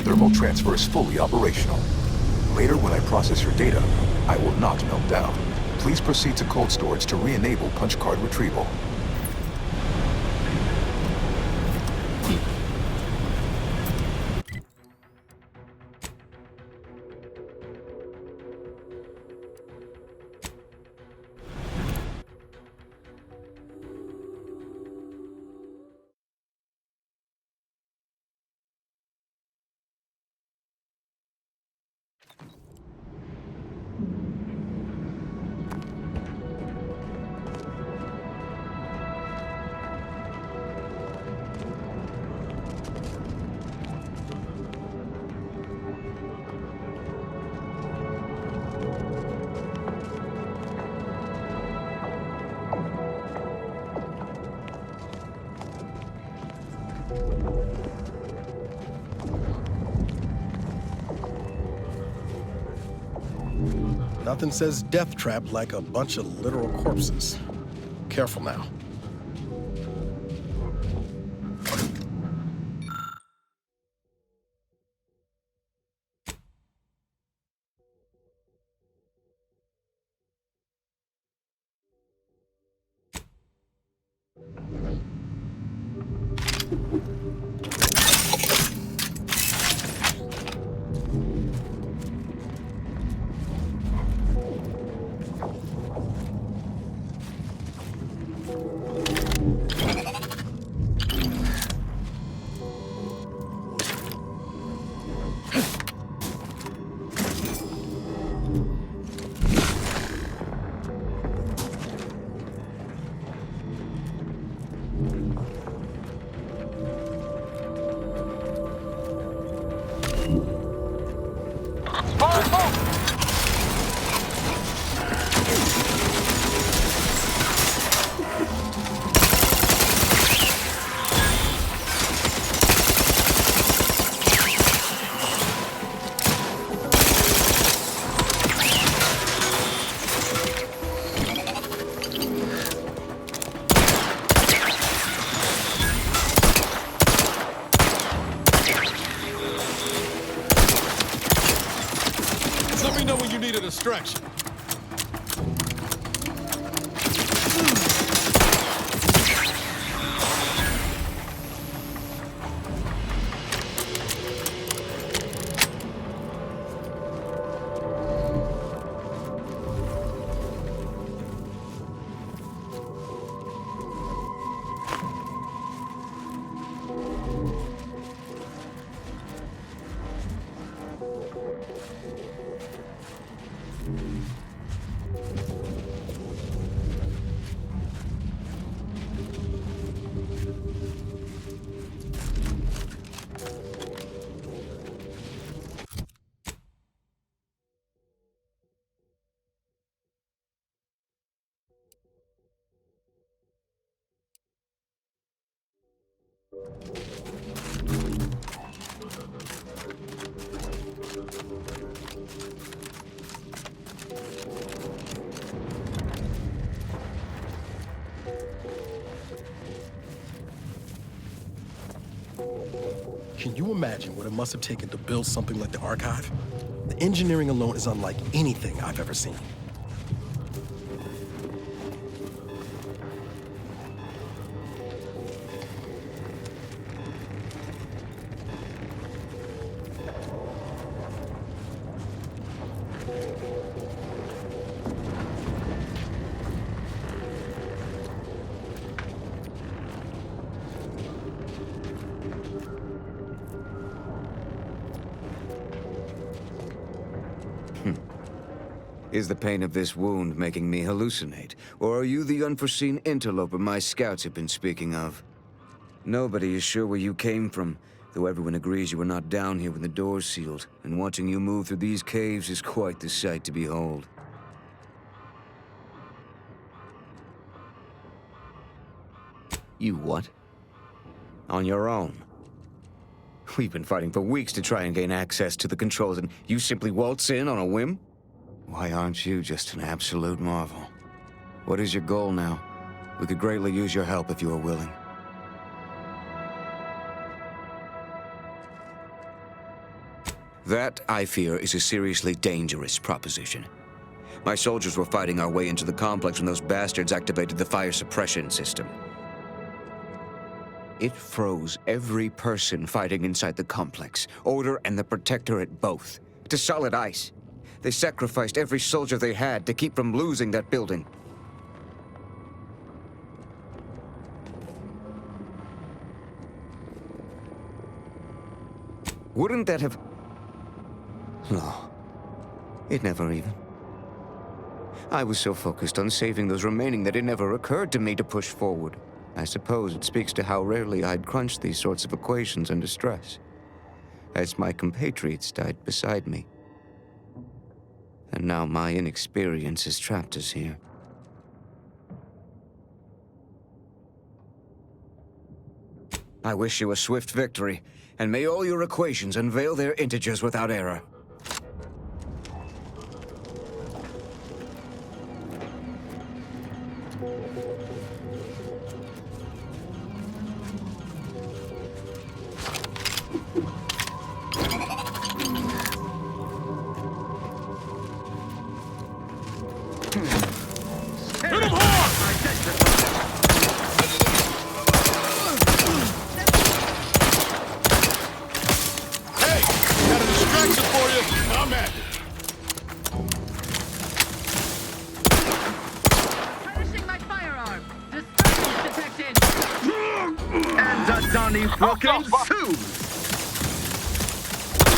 Thermal transfer is fully operational. Later, when I process your data, I will not melt down. Please proceed to cold storage to re-enable punch card retrieval. Nothing says death trap like a bunch of literal corpses. Careful now. Let me know when you need a distraction. Can you imagine what it must have taken to build something like the Archive? The engineering alone is unlike anything I've ever seen. Is the pain of this wound making me hallucinate? Or are you the unforeseen interloper my scouts have been speaking of? Nobody is sure where you came from, though everyone agrees you were not down here when the doors sealed, and watching you move through these caves is quite the sight to behold. You what? On your own? We've been fighting for weeks to try and gain access to the controls, and you simply waltz in on a whim? Why aren't you just an absolute marvel? What is your goal now? We could greatly use your help if you are willing. That, I fear, is a seriously dangerous proposition. My soldiers were fighting our way into the complex when those bastards activated the fire suppression system. It froze every person fighting inside the complex, Order and the Protectorate both, to solid ice. They sacrificed every soldier they had to keep from losing that building. Wouldn't that have... No. It never even. I was so focused on saving those remaining that it never occurred to me to push forward. I suppose it speaks to how rarely I'd crunch these sorts of equations under stress, as my compatriots died beside me. And now my inexperience has trapped us here. I wish you a swift victory, and may all your equations unveil their integers without error.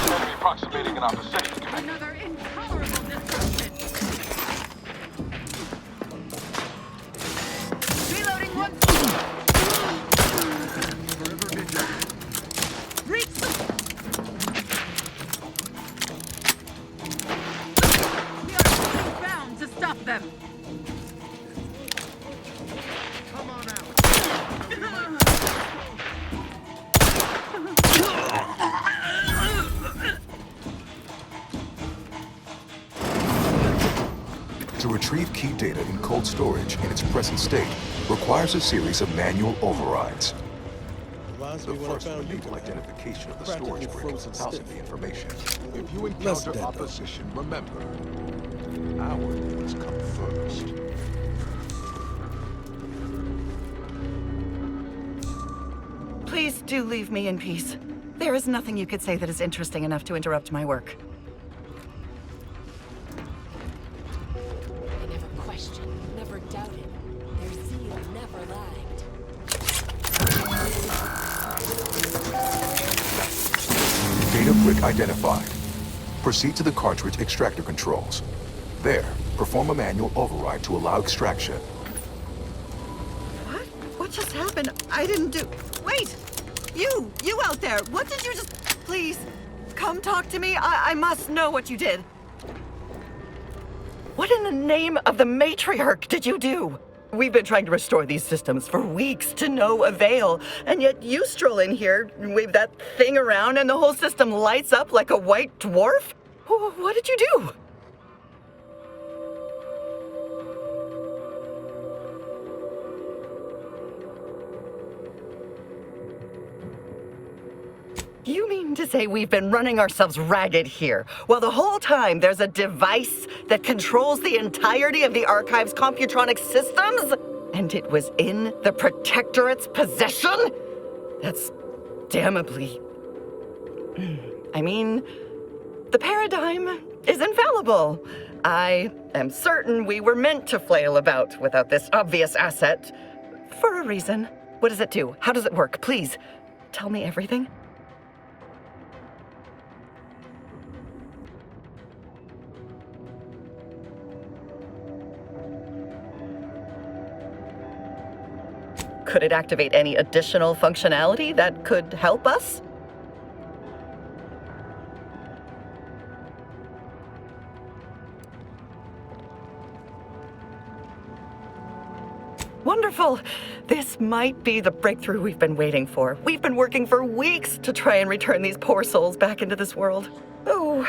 Enemy approximating in our vicinity. Another intolerable disruption. Reloading one. Reach them. We are bound to stop them. Come on out. To retrieve key data in cold storage in its present state requires a series of manual overrides. The first will enable identification of the storage brick housing the information. If you encounter opposition, remember, our needs come first. Please do leave me in peace. There is nothing you could say that is interesting enough to interrupt my work. They never questioned, never doubted. Their zeal never lagged. Data brick identified. Proceed to the cartridge extractor controls. There, perform a manual override to allow extraction. What? What just happened? I didn't do... Wait! You out there! What did you just... Please, come talk to me. I must know what you did. What in the name of the matriarch did you do? We've been trying to restore these systems for weeks to no avail, and yet you stroll in here, wave that thing around, and the whole system lights up like a white dwarf? What did you do? You mean to say we've been running ourselves ragged here, while the whole time there's a device that controls the entirety of the Archive's computronic systems? And it was in the Protectorate's possession? That's damnably... I mean, the paradigm is infallible. I am certain we were meant to flail about without this obvious asset. For a reason. What does it do? How does it work? Please, tell me everything. Could it activate any additional functionality that could help us? Wonderful! This might be the breakthrough we've been waiting for. We've been working for weeks to try and return these poor souls back into this world. Oh,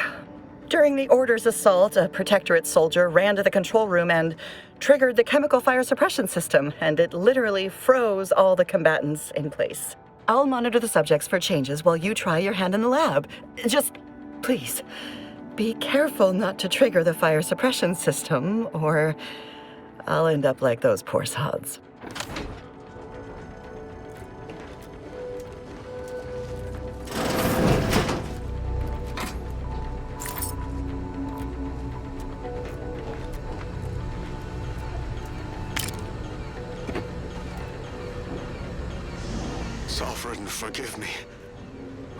during the Order's assault, a Protectorate soldier ran to the control room and triggered the chemical fire suppression system, and it literally froze all the combatants in place. I'll monitor the subjects for changes while you try your hand in the lab. Just, please, be careful not to trigger the fire suppression system, or I'll end up like those poor sods. Sovereign, forgive me.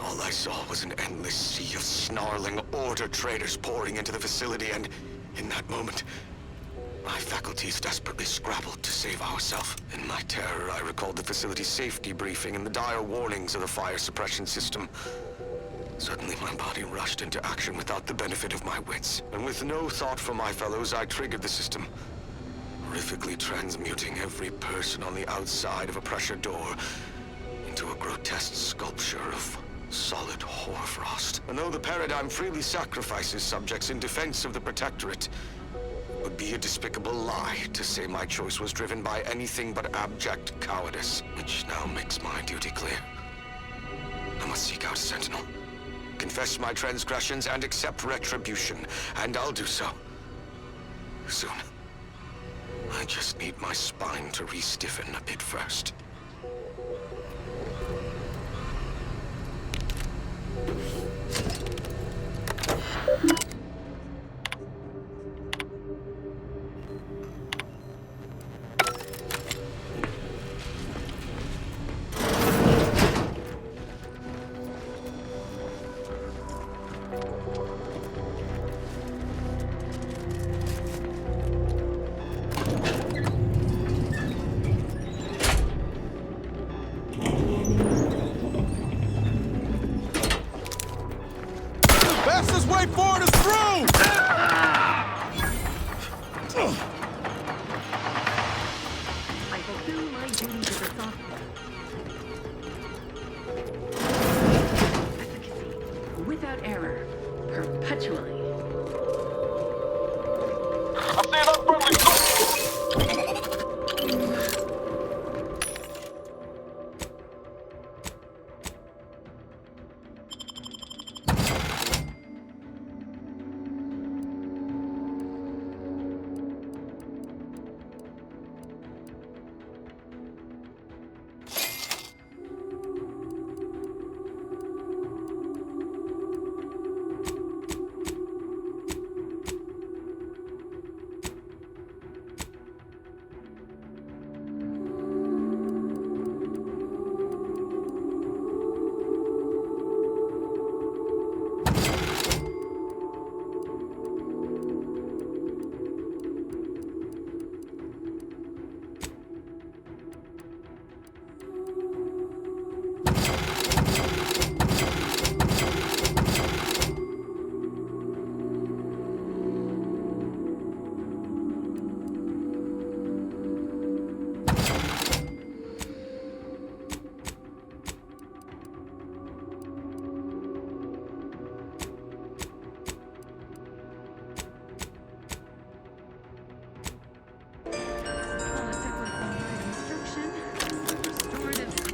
All I saw was an endless sea of snarling Order traders pouring into the facility, and in that moment, my faculties desperately scrabbled to save ourselves. In my terror, I recalled the facility's safety briefing and the dire warnings of the fire suppression system. Suddenly, my body rushed into action without the benefit of my wits. And with no thought for my fellows, I triggered the system, horrifically transmuting every person on the outside of a pressure door into a grotesque sculpture of solid hoarfrost. And though the paradigm freely sacrifices subjects in defense of the Protectorate, it would be a despicable lie to say my choice was driven by anything but abject cowardice, which now makes my duty clear. I must seek out a sentinel, confess my transgressions, and accept retribution, and I'll do so soon. I just need my spine to re-stiffen a bit first. Fastest way forward is through! I fulfill my duties as a sovereign. Efficacy, without error, perpetually. I see an unfriendly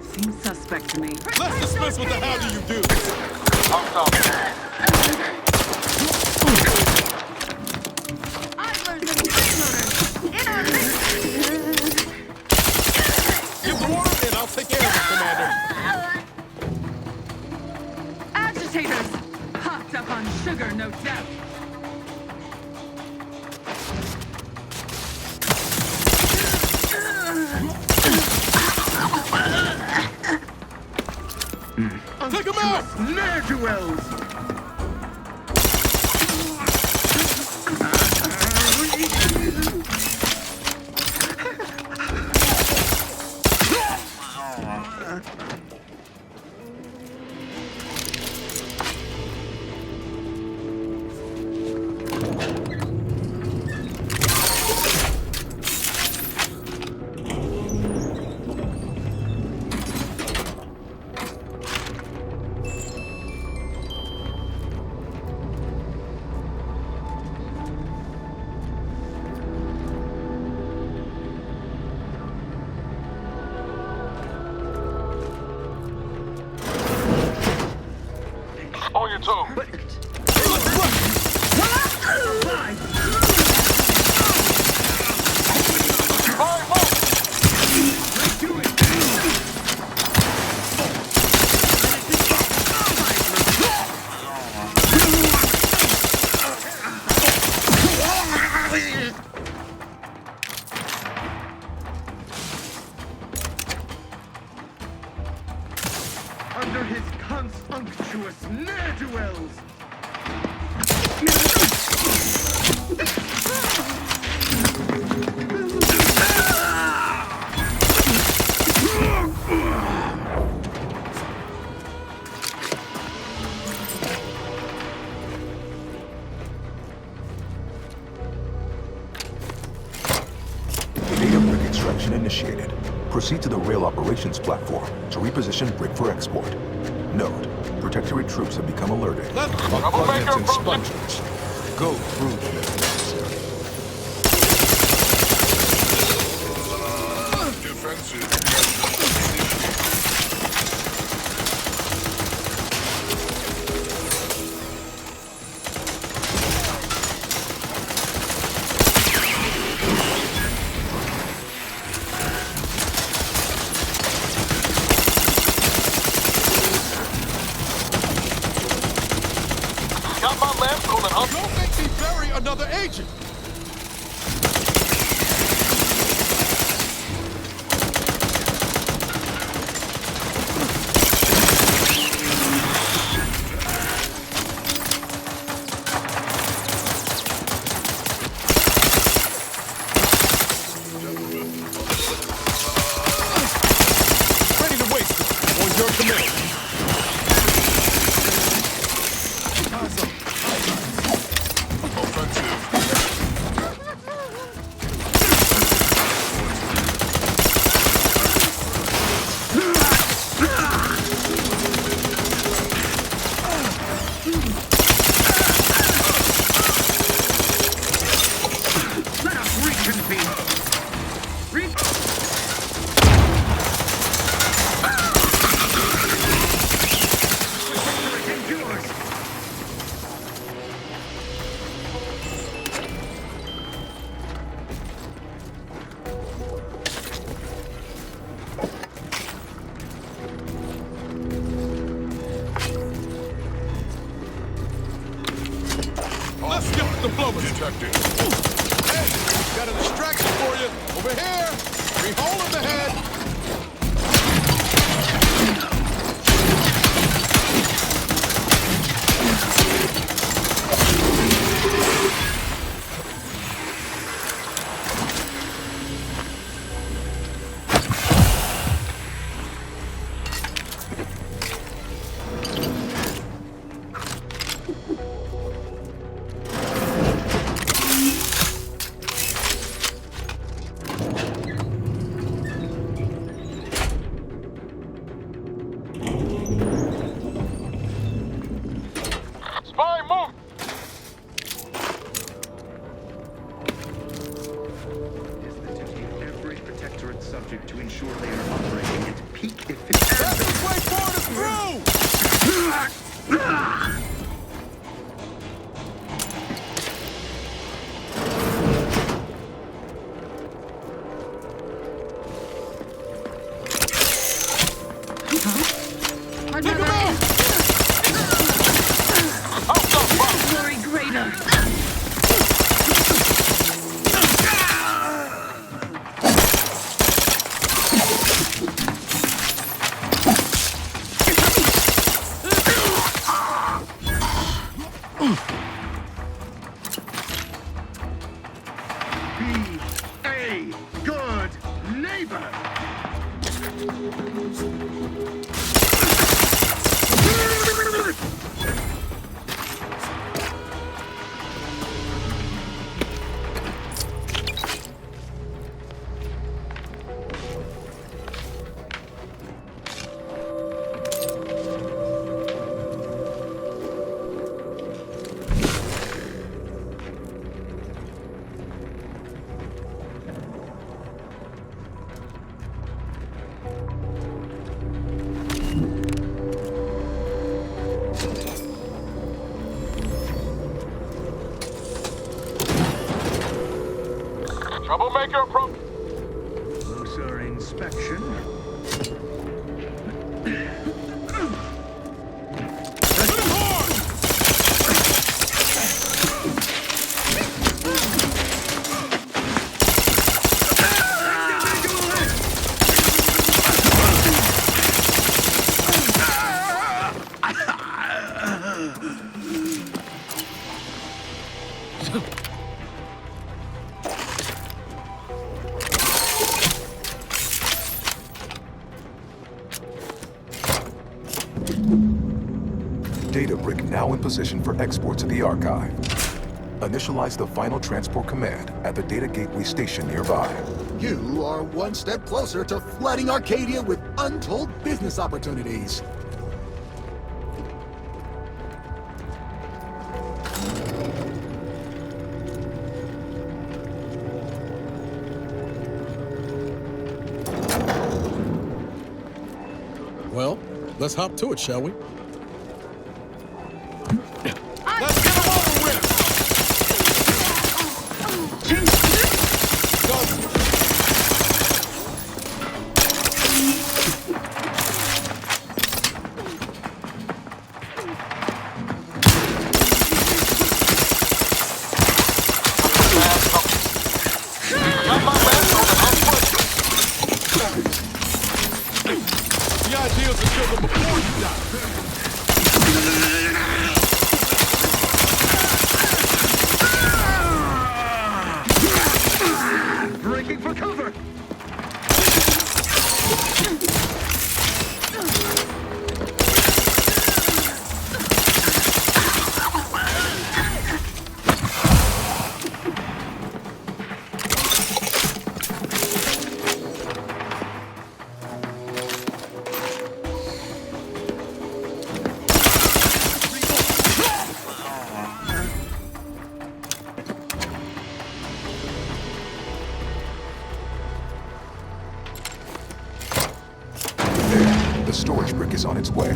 Seems suspect to me. Let's dismiss what the hell do you do? I've learned that freeloaders in our midst. Give the order and I'll take care of it, Commander. Agitators! Hopped up on sugar, no doubt. Take him out! Ne'er-do-wells! on your toe. Under his consumptuous ne'er-do-wells! Data brick extraction initiated. Proceed to the rail operations platform to reposition brick for export. Note, Protectorate troops have become alerted. Buckets and sponges. Go through this. Don't make me bury another agent! Ready to waste it on your command. Let's skip the blowers. Detected. Hey, got a distraction for you. Over here. We hole in the head. Subject to ensure they are operating at peak efficiency. Fastest way forward is through! Take him out! Don't worry, Greater. Troublemaker approach. Closer inspection. Data brick now in position for export to the archive. Initialize the final transport command at the data gateway station nearby. You are one step closer to flooding Arcadia with untold business opportunities. Well, let's hop to it, shall we? Let's get him over with! Go! The idea is to kill them before you die. Breaking for cover! The storage brick is on its way.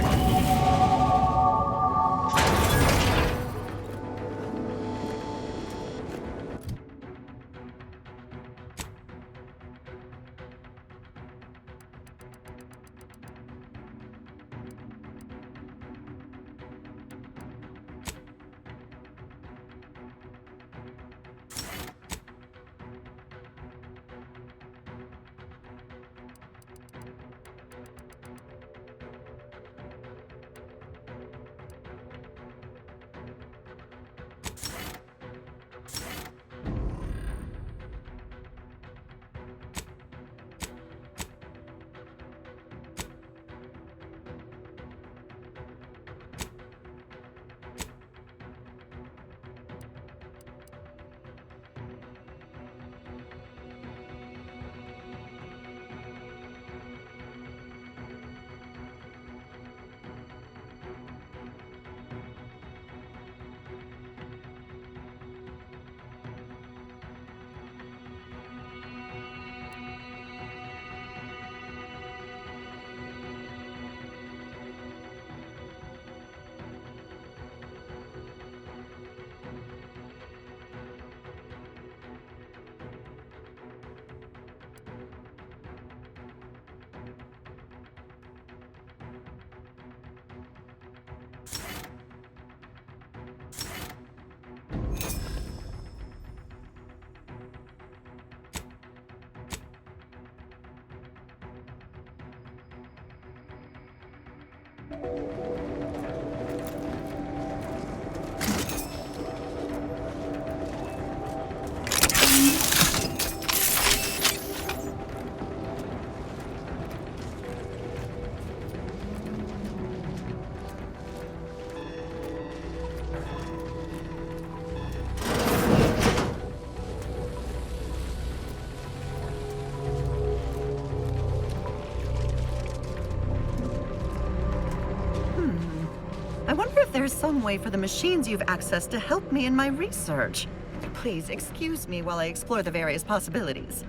I wonder if there's some way for the machines you've accessed to help me in my research. Please excuse me while I explore the various possibilities.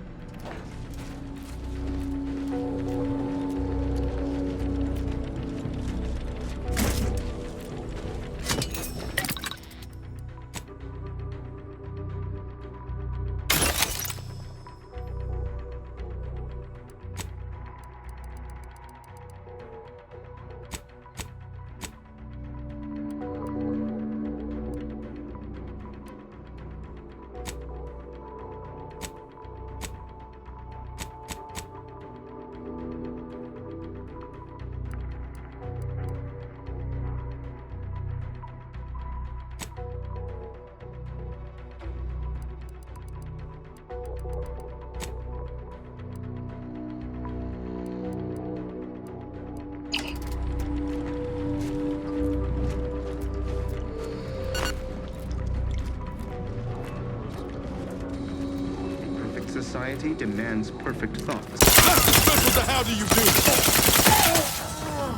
society demands perfect thoughts. What the hell do you do?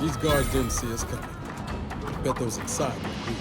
These guards didn't see us coming. Bet those inside were weak.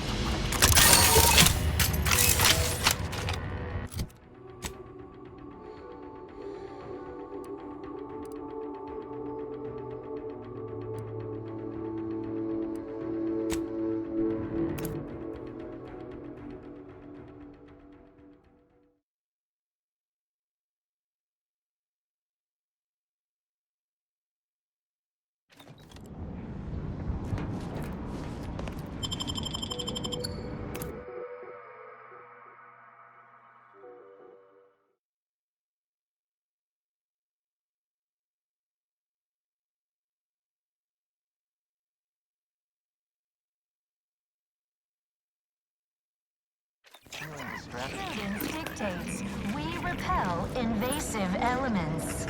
Prudence dictates we repel invasive elements.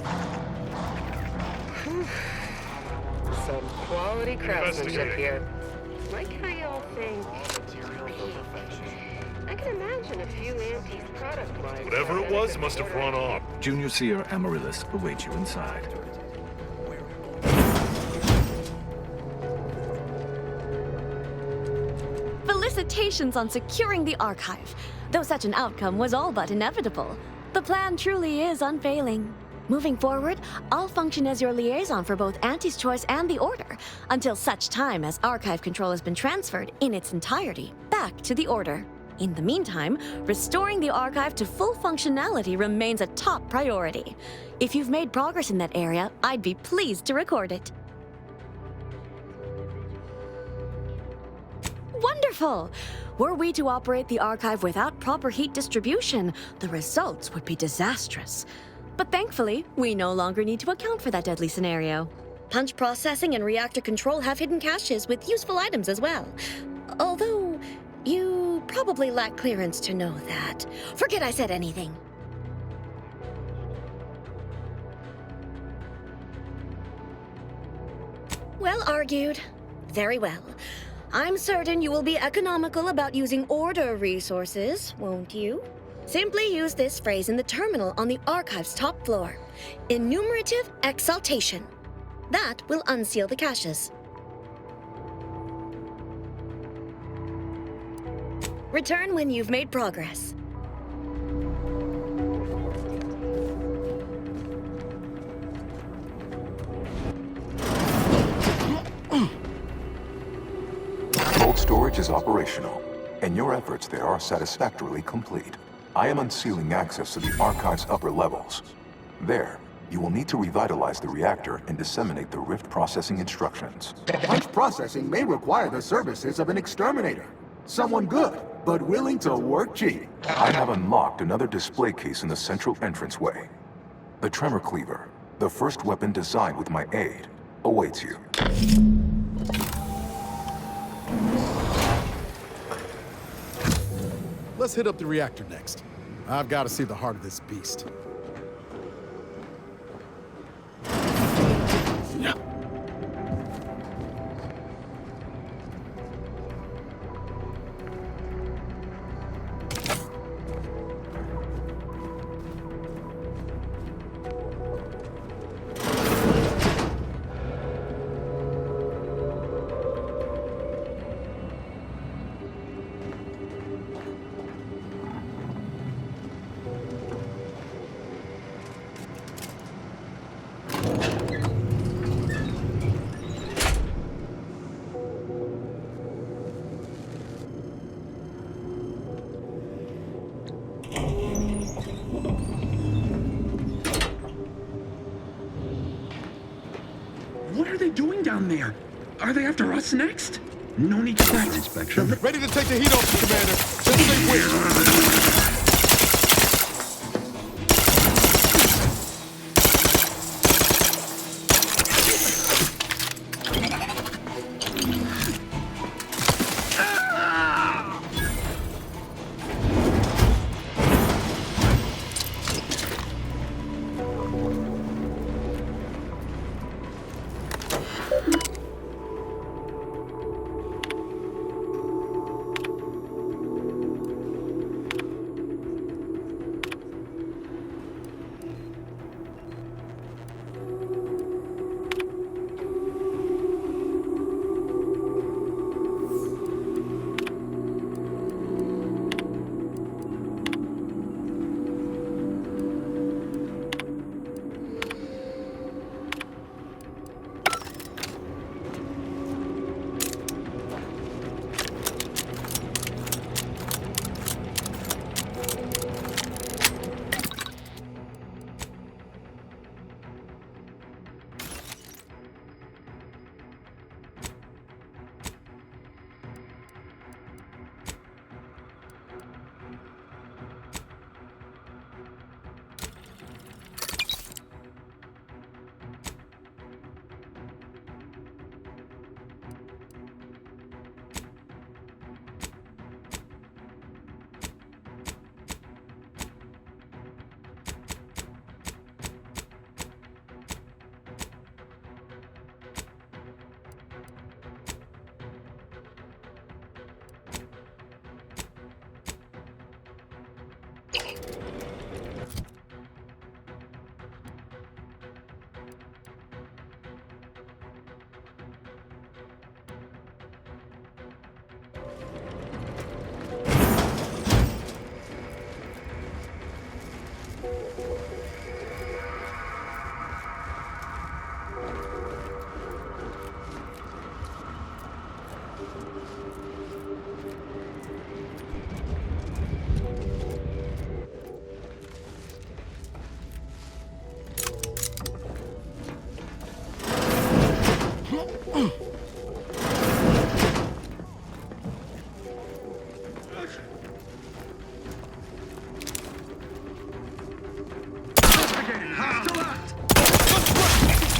Some quality craftsmanship here. Like how y'all think. I can imagine a few antiques product-wise. Whatever it was must have run off. Junior Seer Amaryllis awaits you inside. Felicitations on securing the archive. Though such an outcome was all but inevitable, the plan truly is unfailing. Moving forward, I'll function as your liaison for both Auntie's Choice and the Order, until such time as archive control has been transferred in its entirety back to the Order. In the meantime, restoring the archive to full functionality remains a top priority. If you've made progress in that area, I'd be pleased to record it. Wonderful! Were we to operate the archive without proper heat distribution, the results would be disastrous. But thankfully, we no longer need to account for that deadly scenario. Punch processing and reactor control have hidden caches with useful items as well. Although, you probably lack clearance to know that. Forget I said anything. Well argued. Very well. I'm certain you will be economical about using Order resources, won't you? Simply use this phrase in the terminal on the archive's top floor. Enumerative exaltation. That will unseal the caches. Return when you've made progress. Cold storage is operational, and your efforts there are satisfactorily complete. I am unsealing access to the archive's upper levels. There, you will need to revitalize the reactor and disseminate the rift processing instructions. Punch processing may require the services of an exterminator. Someone good, but willing to work cheap. I have unlocked another display case in the central entranceway. The Tremor Cleaver, the first weapon designed with my aid, awaits you. Let's hit up the reactor next. I've got to see the heart of this beast. Yeah. What are they doing down there? Are they after us next? No need to fight. Inspection. Ready to take the heat off, Commander. Just say which.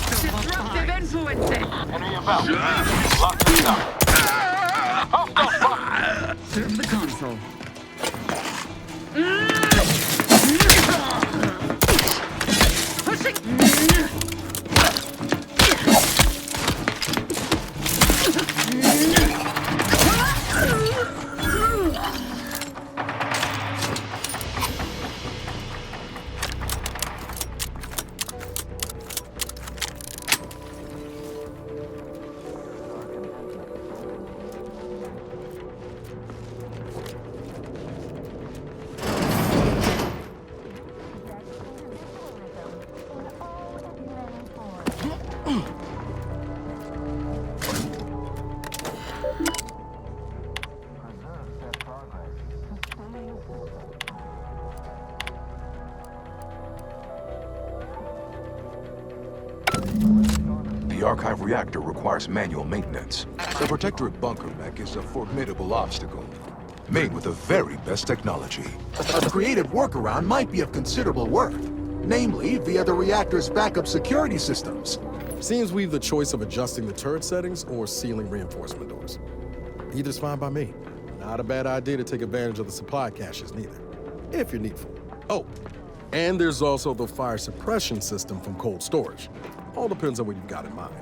Disruptive influences! Enemy about. Lock this up. Hostile spot. Serve the console. Pushing! The archive reactor requires manual maintenance. The Protectorate bunker mech is a formidable obstacle, made with the very best technology. A creative workaround might be of considerable worth, namely via the reactor's backup security systems. Seems we've the choice of adjusting the turret settings or sealing reinforcement doors. Either's fine by me. Not a bad idea to take advantage of the supply caches, neither. If you're needful. Oh, and there's also the fire suppression system from cold storage. All depends on what you've got in mind.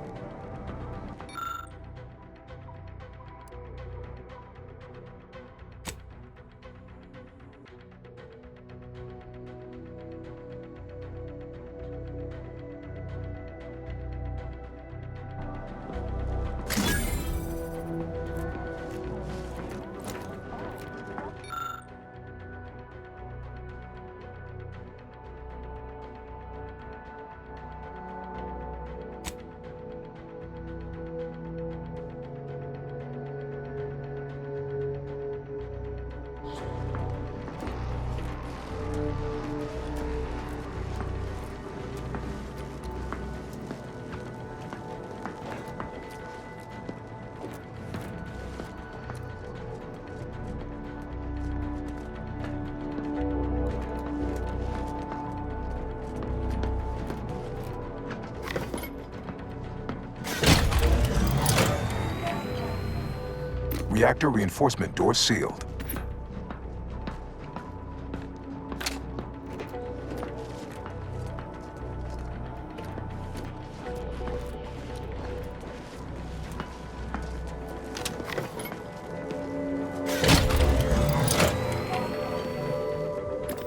Reactor reinforcement door sealed.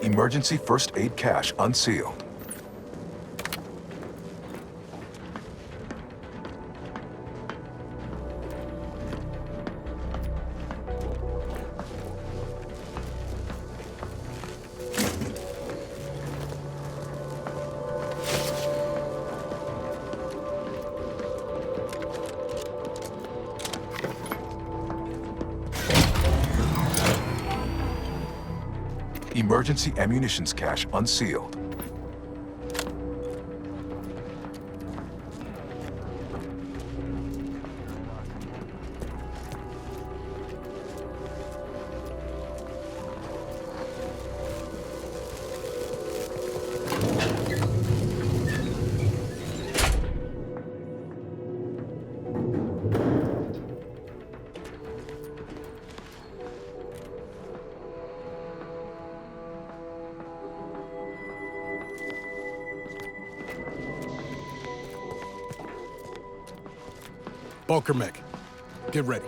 Emergency first aid cache unsealed. Emergency ammunitions cache unsealed. Bunker mech, get ready.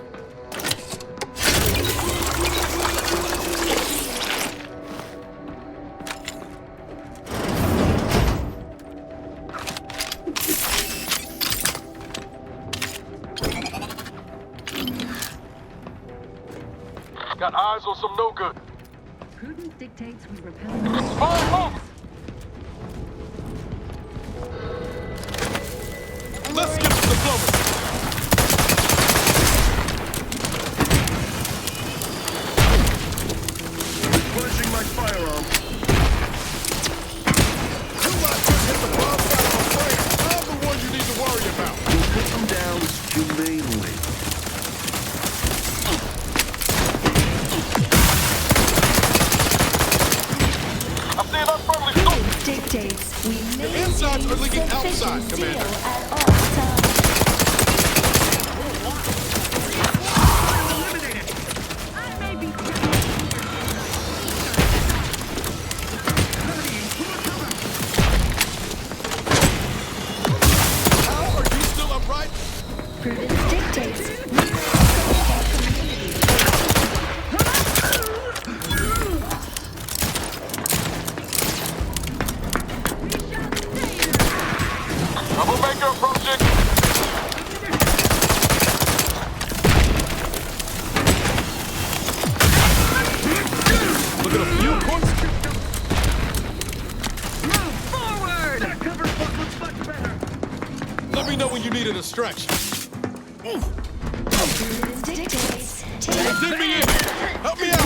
Got eyes on some no good. Prudence dictates we repel. Let's get to the diplomacy. Replenishing my firearm. You lot just hit the bomb side of a frame. I'm the one you need to worry about. We'll put them down humanely. I'm seeing unfriendly soldiers. Dictates we Your insides are leaking outside, Commander. at all times. How are you still upright? Prudence dictates Troublemaker approaching. Look at a few points. Let me know when you need a distraction. dictates. Hey, dig me in. Help me out.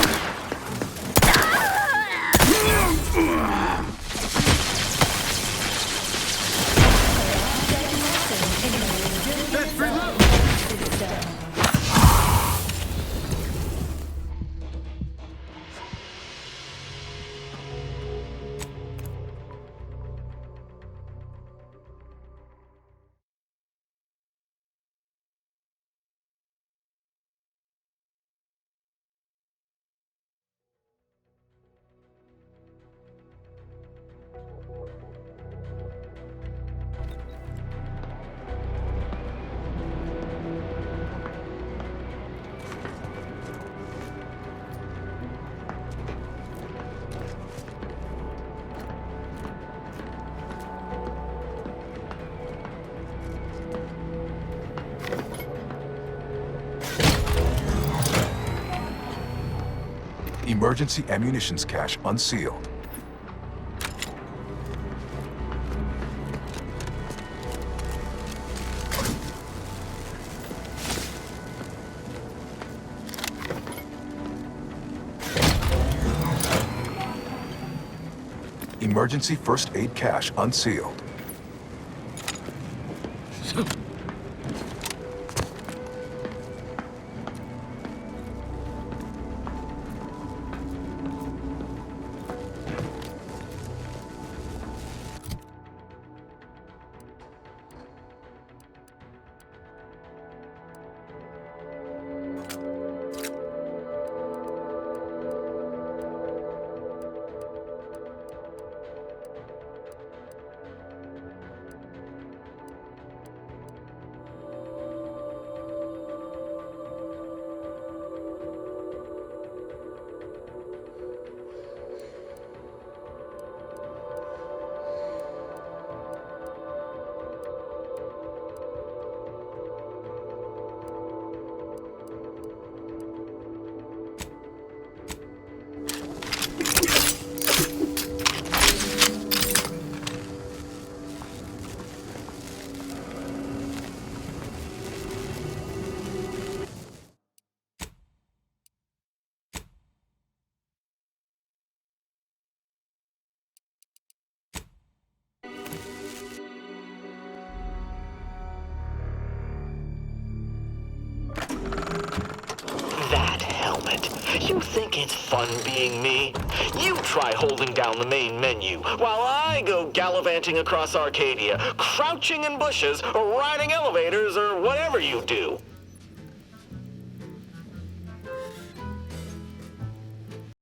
Emergency ammunitions cache unsealed. Emergency first aid cache unsealed. You think it's fun being me? You try holding down the main menu, while I go gallivanting across Arcadia, crouching in bushes, or riding elevators, or whatever you do.